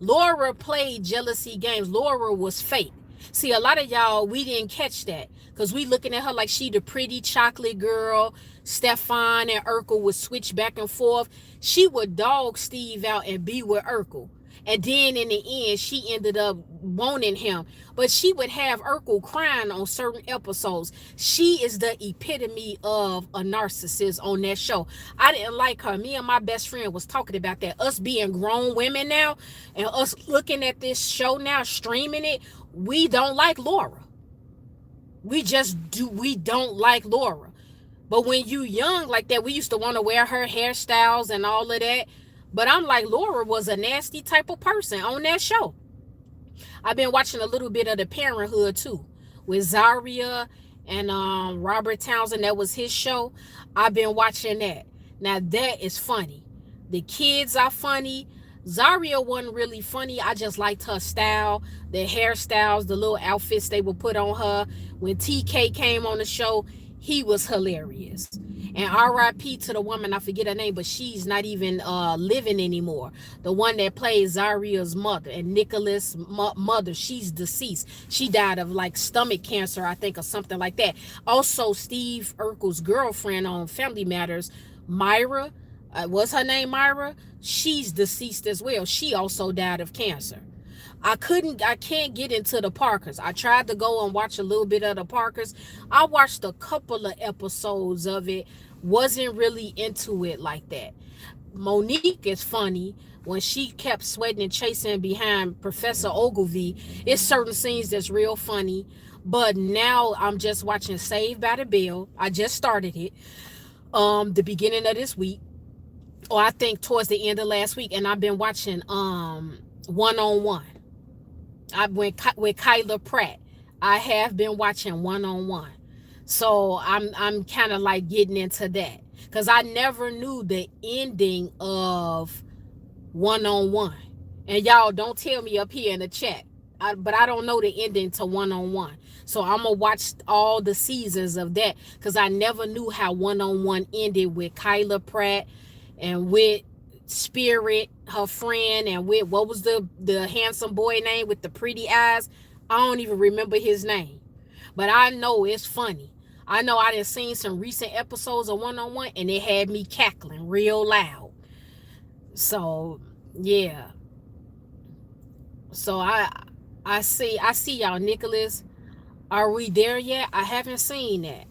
A: Laura played jealousy games. Laura was fake. See, a lot of y'all, we didn't catch that because we looking at her like she the pretty chocolate girl. Stefan and Urkel would switch back and forth. She would dog Steve out and be with Urkel. And then in the end, she ended up wanting him. But she would have Urkel crying on certain episodes. She is the epitome of a narcissist on that show. I didn't like her. Me and my best friend was talking about that. Us being grown women now and us looking at this show now, streaming it, we don't like Laura. We don't like Laura. But when you young like that, we used to want to wear her hairstyles and all of that. But I'm like, Laura was a nasty type of person on that show. I've been watching a little bit of The Parenthood too, with Zaria and Robert Townsend. That was his show. I've been watching that. Now that is funny. The kids are funny. Zaria wasn't really funny. I just liked her style, the hairstyles, the little outfits they would put on her. When TK came on the show, he was hilarious. And R.I.P. to the woman, I forget her name, but she's not even living anymore. The one that plays Zaria's mother and Nicholas' mother, she's deceased. She died of like stomach cancer, I think, or something like that. Also, Steve Urkel's girlfriend on Family Matters, Myra, what's her name, Myra? She's deceased as well. She also died of cancer. I can't get into the Parkers. I tried to go and watch a little bit of the Parkers. I watched a couple of episodes of it. Wasn't really into it like that. Monique is funny. When she kept sweating and chasing behind Professor Ogilvy, it's certain scenes that's real funny. But now I'm just watching Saved by the Bell. I just started it the beginning of this week. Or I think towards the end of last week. And I've been watching One-on-One. I went with Kyla Pratt. I have been watching One-on-One. So I'm kind of like getting into that. Because I never knew the ending of One-on-One. And y'all don't tell me up here in the chat. But I don't know the ending to One-on-One. So I'm going to watch all the seasons of that. Because I never knew how One-on-One ended with Kyla Pratt and with Spirit, her friend, and with what was the handsome boy name with the pretty eyes? I don't even remember his name, but I know it's funny. I know I done seen some recent episodes of One-on-One and it had me cackling real loud. So yeah, so I see y'all. Nicholas, are we there yet? I haven't seen that.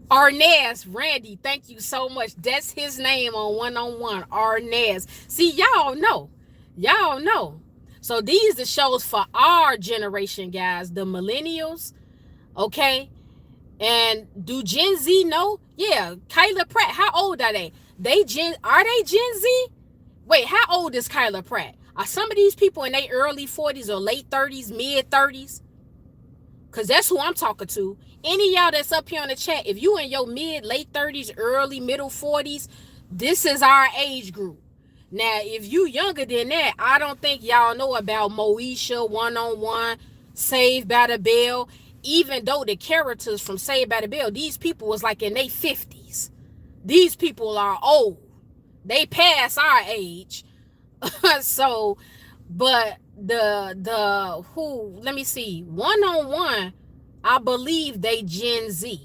A: Arnaz, Randy, thank you so much. That's his name on One-on-One, Arnaz. See, y'all know. So these the shows for our generation, guys, the millennials, okay? And do Gen Z know? Yeah, Kyla Pratt, how old are they? Are they Gen Z? Wait, how old is Kyla Pratt? Are some of these people in their early 40s or late 30s, mid 30s? Because that's who I'm talking to. Any of y'all that's up here on the chat, if you in your mid, late 30s, early, middle 40s, this is our age group. Now, if you younger than that, I don't think y'all know about Moesha, One on One, Saved by the Bell. Even though the characters from Saved by the Bell, these people was like in their 50s. These people are old. They pass our age. So, but the who, let me see, One on One, I believe they Gen Z.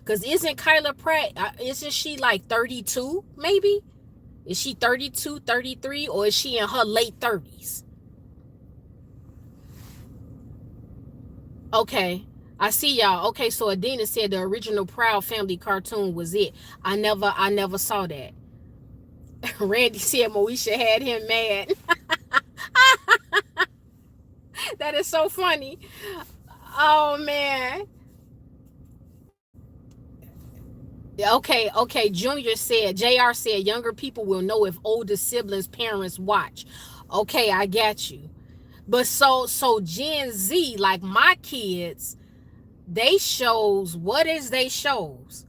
A: Cause isn't Kyla Pratt, isn't she like 32 maybe? Is she 32, 33, or is she in her late 30s? Okay. I see y'all. Okay, so Adina said the original Proud Family cartoon was it. I never saw that. Randy said Moesha had him mad. That is so funny. Oh man. Okay. Junior said, JR said younger people will know if older siblings' parents watch. Okay, I got you. But so Gen Z, like my kids, they shows, what is they shows?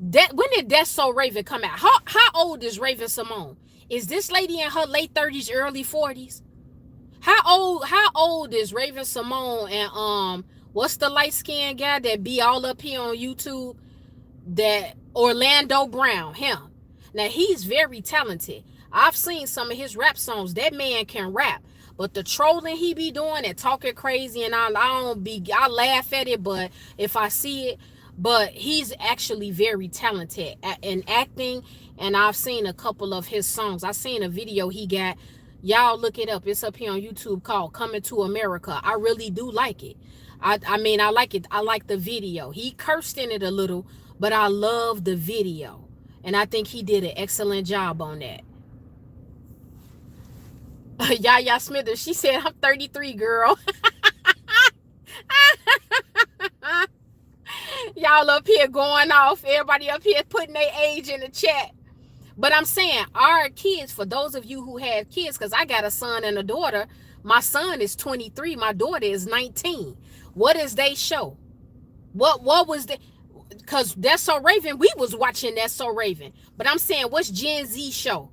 A: That when did That's So Raven come out? How old is Raven Simone? Is this lady in her late 30s, early 40s? How old is Raven Simone and what's the light skinned guy that be all up here on YouTube? That Orlando Brown, him. Now he's very talented. I've seen some of his rap songs. That man can rap. But the trolling he be doing and talking crazy, and I laugh at it, but if I see it, but he's actually very talented in acting, and I've seen a couple of his songs. I seen a video he got. Y'all look it up. It's up here on YouTube called Coming to America. I really do like it. I mean, I like it. I like the video. He cursed in it a little, but I love the video. And I think he did an excellent job on that. Yaya Smithers, she said, I'm 33, girl. Y'all up here going off. Everybody up here putting their age in the chat. But I'm saying our kids, for those of you who have kids, because I got a son and a daughter. My son is 23. My daughter is 19. What is they show? What was the... Because That's So Raven, we was watching That's So Raven. But I'm saying, what's Gen Z show?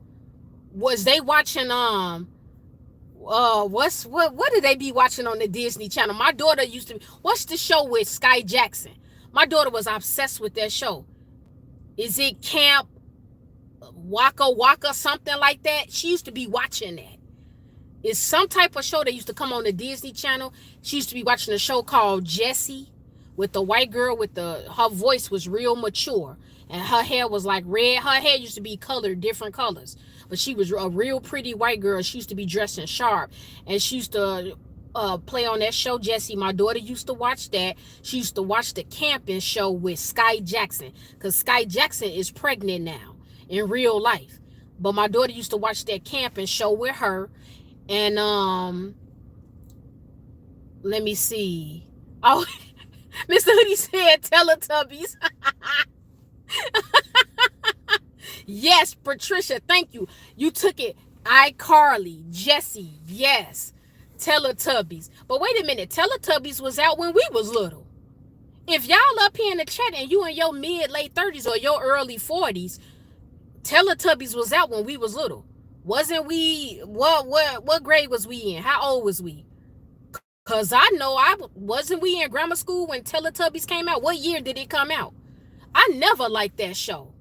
A: Was they watching what did they be watching on the Disney Channel? My daughter used to be, what's the show with Sky Jackson? My daughter was obsessed with that show. Is it Camp Waka Waka, something like that? She used to be watching that. It's some type of show that used to come on the Disney Channel. She used to be watching a show called Jessie with the white girl with her voice was real mature and her hair was like red. Her hair used to be colored different colors, but she was a real pretty white girl. She used to be dressing sharp, and she used to play on that show, Jessie. My daughter used to watch that. She used to watch the camping show with Sky Jackson, because Sky Jackson is pregnant now in real life. But my daughter used to watch that camping show with her. And let me see. Oh, Mr. Hoodie said Teletubbies. Yes, Patricia, thank you. You took it. iCarly, Jessie, yes. Teletubbies. But wait a minute, Teletubbies was out when we was little. If y'all up here in the chat and you in your mid-late 30s or your early 40s, Teletubbies was out when we was little. Wasn't we, what grade was we in? How old was we? Because I know wasn't we in grammar school when Teletubbies came out? What year did it come out? I never liked that show.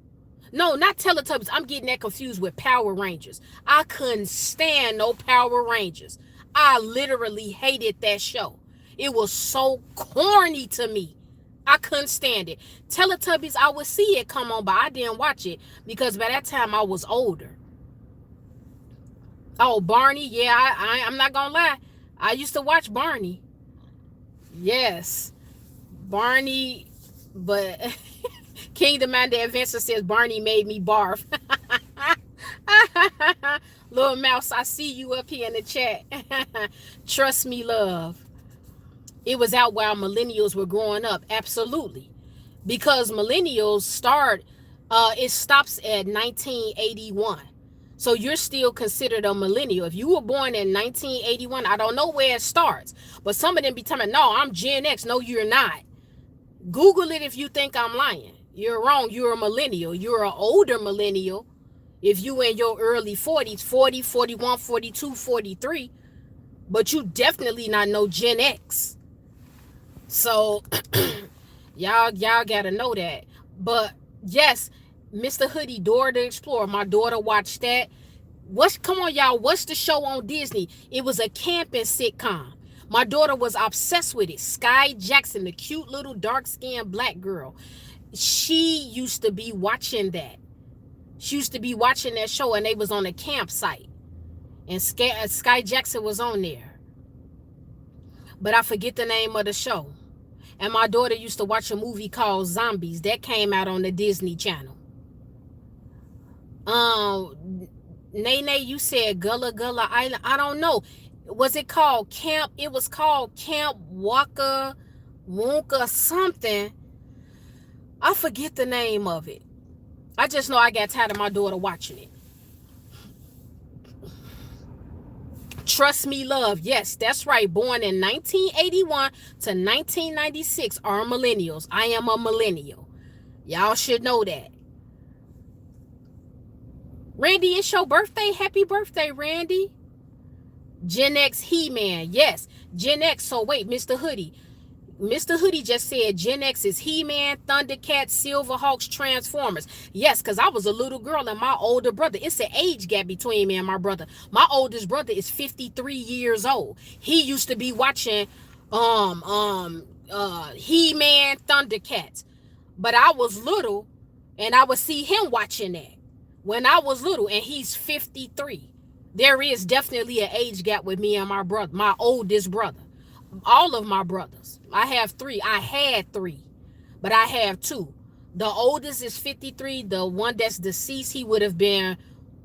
A: No, not Teletubbies. I'm getting that confused with Power Rangers. I couldn't stand no Power Rangers. I literally hated that show. It was so corny to me. I couldn't stand it. Teletubbies, I would see it come on, but I didn't watch it because by that time I was older. Oh, Barney. Yeah, I'm not going to lie. I used to watch Barney. Yes. Barney, but Kingdom Mind the Adventure says Barney made me barf. Little Mouse, I see you up here in the chat. Trust me, love. It was out while millennials were growing up. Absolutely. Because millennials it stops at 1981. So you're still considered a millennial. If you were born in 1981, I don't know where it starts. But some of them be telling me, no, I'm Gen X. No, you're not. Google it if you think I'm lying. You're wrong. You're a millennial. You're an older millennial. If you in your early 40s, 40, 41, 42, 43, but you definitely not no Gen X. So y'all gotta know that. But yes, Mr. Hoodie, Dora the Explorer. My daughter watched that. Come on, y'all, what's the show on Disney? It was a camping sitcom. My daughter was obsessed with it. Sky Jackson, the cute little dark-skinned black girl. She used to be watching that. She used to be watching that show, and they was on a campsite. And Sky Jackson was on there. But I forget the name of the show. And my daughter used to watch a movie called Zombies. That came out on the Disney Channel. Nene, you said Gullah Gullah Island. I don't know. Was it called Camp? It was called Camp Waka Wonka something. I forget the name of it. I just know I got tired of my daughter watching it. Trust Me Love. Yes, that's right. Born in 1981 to 1996 are millennials. I am a millennial. Y'all should know that. Randy, it's your birthday. Happy birthday, Randy. Gen X He-Man. Yes, Gen X. So wait, Mr. Hoodie. Mr. Hoodie just said Gen X is He-Man, Thundercats, Silverhawks, Transformers. Yes, because I was a little girl and my older brother. It's an age gap between me and my brother. My oldest brother is 53 years old. He used to be watching He-Man, Thundercats. But I was little and I would see him watching that when I was little, and he's 53. There is definitely an age gap with me and my brother, my oldest brother. All of my brothers. I have three. I had three, but I have two. The oldest is 53. The one that's deceased, he would have been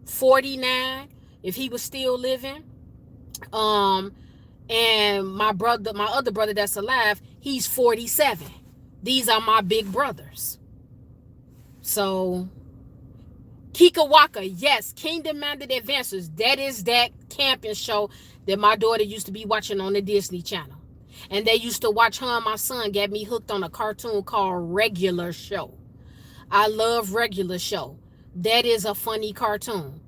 A: 49 if he was still living. And my other brother that's alive, he's 47. These are my big brothers. So Kika Waka, yes, Kingdom Minded Adventures. That is that camping show that my daughter used to be watching on the Disney Channel. And they used to watch her and my son got me hooked on a cartoon called Regular Show. I love Regular Show. That is a funny cartoon.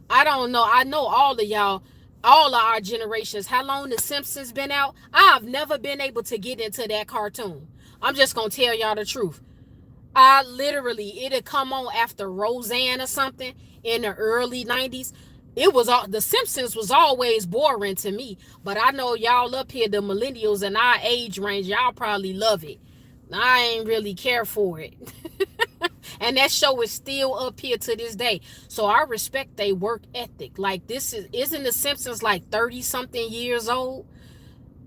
A: I don't know. I know all of y'all, all of our generations, how long The Simpsons been out. I've never been able to get into that cartoon. I'm just going to tell y'all the truth. It'd come on after Roseanne or something in the early 90s. The Simpsons was always boring to me, but I know y'all up here, the millennials in our age range, y'all probably love it. I ain't really care for it. And that show is still up here to this day. So I respect their work ethic. Like isn't the Simpsons like 30 something years old?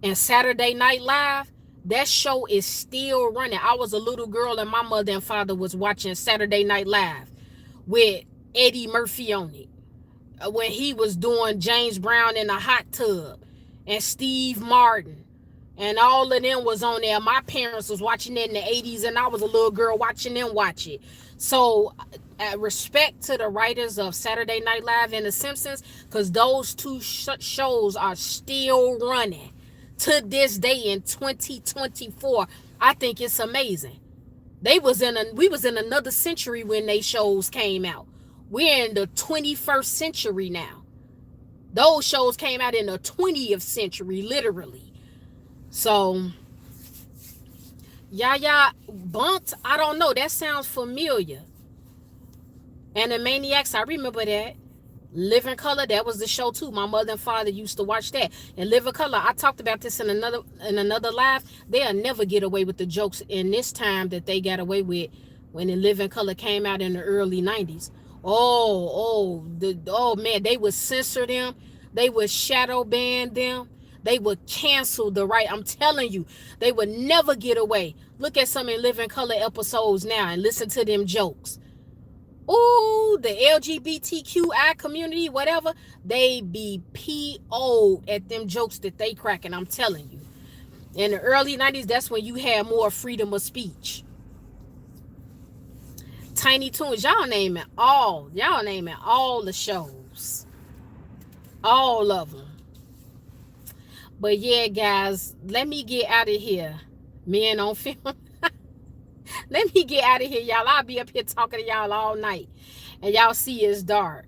A: And Saturday Night Live, that show is still running. I was a little girl and my mother and father was watching Saturday Night Live with Eddie Murphy on it, when he was doing James Brown in a hot tub, and Steve Martin, and all of them was on there. My parents was watching it in the 80s, and I was a little girl watching them watch it. So respect to the writers of Saturday Night Live and The Simpsons, because those two shows are still running to this day in 2024. I think it's amazing. We was in another century when they shows came out. We're in the 21st century now. Those shows came out in the 20th century, literally. So, Yaya Bunt, I don't know. That sounds familiar. And the Maniacs, I remember that. Living Color, that was the show too. My mother and father used to watch that. And Living Color, I talked about this in another live. They'll never get away with the jokes in this time that they got away with when the Living Color came out in the early 90s. Oh man, they would censor them. They would shadow ban them. They would cancel the right. I'm telling you, they would never get away. Look at some in Living Color episodes now and listen to them jokes. Ooh, the LGBTQI community, whatever, they be PO'd at them jokes that they cracking. I'm telling you. In the early 90s, that's when you had more freedom of speech. Tiny Toons, y'all naming all the shows. All of them. But yeah, guys, let me get out of here. Men on Film. Let me get out of here, y'all. I'll be up here talking to y'all all night. And y'all see it's dark.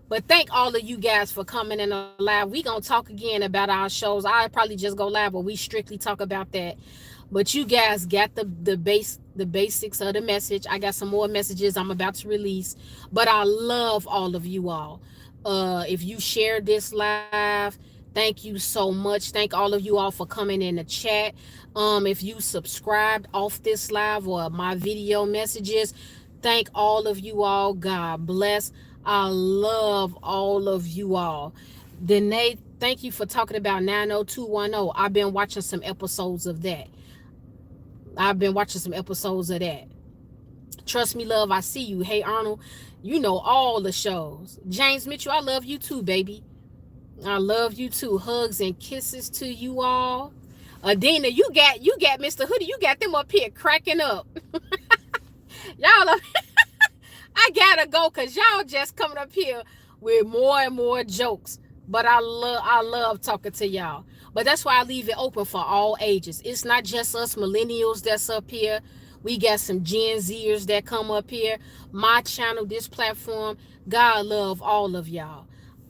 A: But thank all of you guys for coming in the live. We gonna talk again about our shows. I probably just go live, but we strictly talk about that. But you guys got the basics of the message. I got some more messages I'm about to release. But I love all of you all. If you shared this live, thank you so much. Thank all of you all for coming in the chat. If you subscribed off this live or my video messages, thank all of you all. God bless. I love all of you all. Danae, thank you for talking about 90210. I've been watching some episodes of that. Trust me, love, I see you. Hey, Arnold, you know all the shows. James Mitchell, I love you too, baby. I love you too. Hugs and kisses to you all. Adina, you got Mr. Hoodie. You got them up here cracking up. Y'all are I gotta go because y'all just coming up here with more and more jokes. But I love talking to y'all. But that's why I leave it open for all ages. It's not just us millennials that's up here. We got some Gen Zers that come up here. My channel, this platform, God love all of y'all.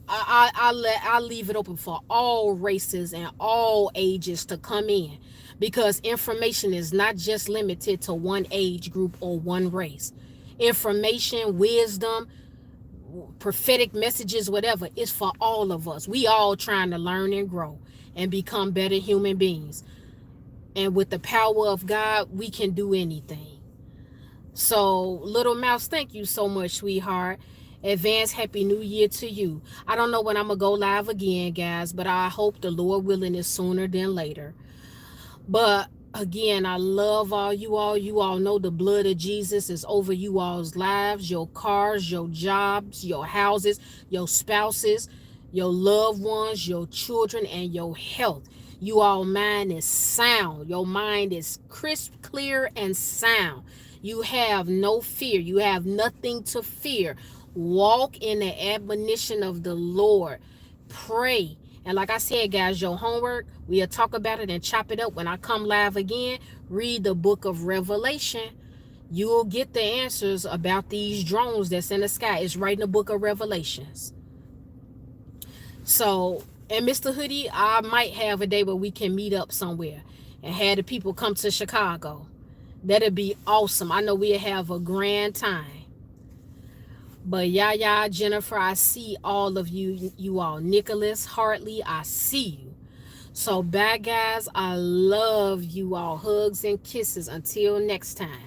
A: I leave it open for all races and all ages to come in, because information is not just limited to one age group or one race. Information, wisdom, prophetic messages, whatever, is for all of us. We all trying to learn and grow and become better human beings. And with the power of God, we can do anything. So, Little Mouse, thank you so much, sweetheart. Advance Happy New Year to you. I don't know when I'm going to go live again, guys, but I hope the Lord willing is sooner than later. But again, I love all you all. You all know the blood of Jesus is over you all's lives, your cars, your jobs, your houses, your spouses, your loved ones, your children, and your health. You all mind is sound. Your mind is crisp, clear, and sound. You have no fear. You have nothing to fear. Walk in the admonition of the Lord. Pray. And like I said, guys, your homework, we'll talk about it and chop it up when I come live again. Read the book of Revelation. You'll get the answers about these drones that's in the sky. It's right in the book of Revelations. So, and Mr. Hoodie, I might have a day where we can meet up somewhere and have the people come to Chicago. That'd be awesome. I know we'll have a grand time. But Yaya, Jennifer, I see all of you all. Nicholas, Hartley, I see you. So bye, guys. I love you all. Hugs and kisses. Until next time.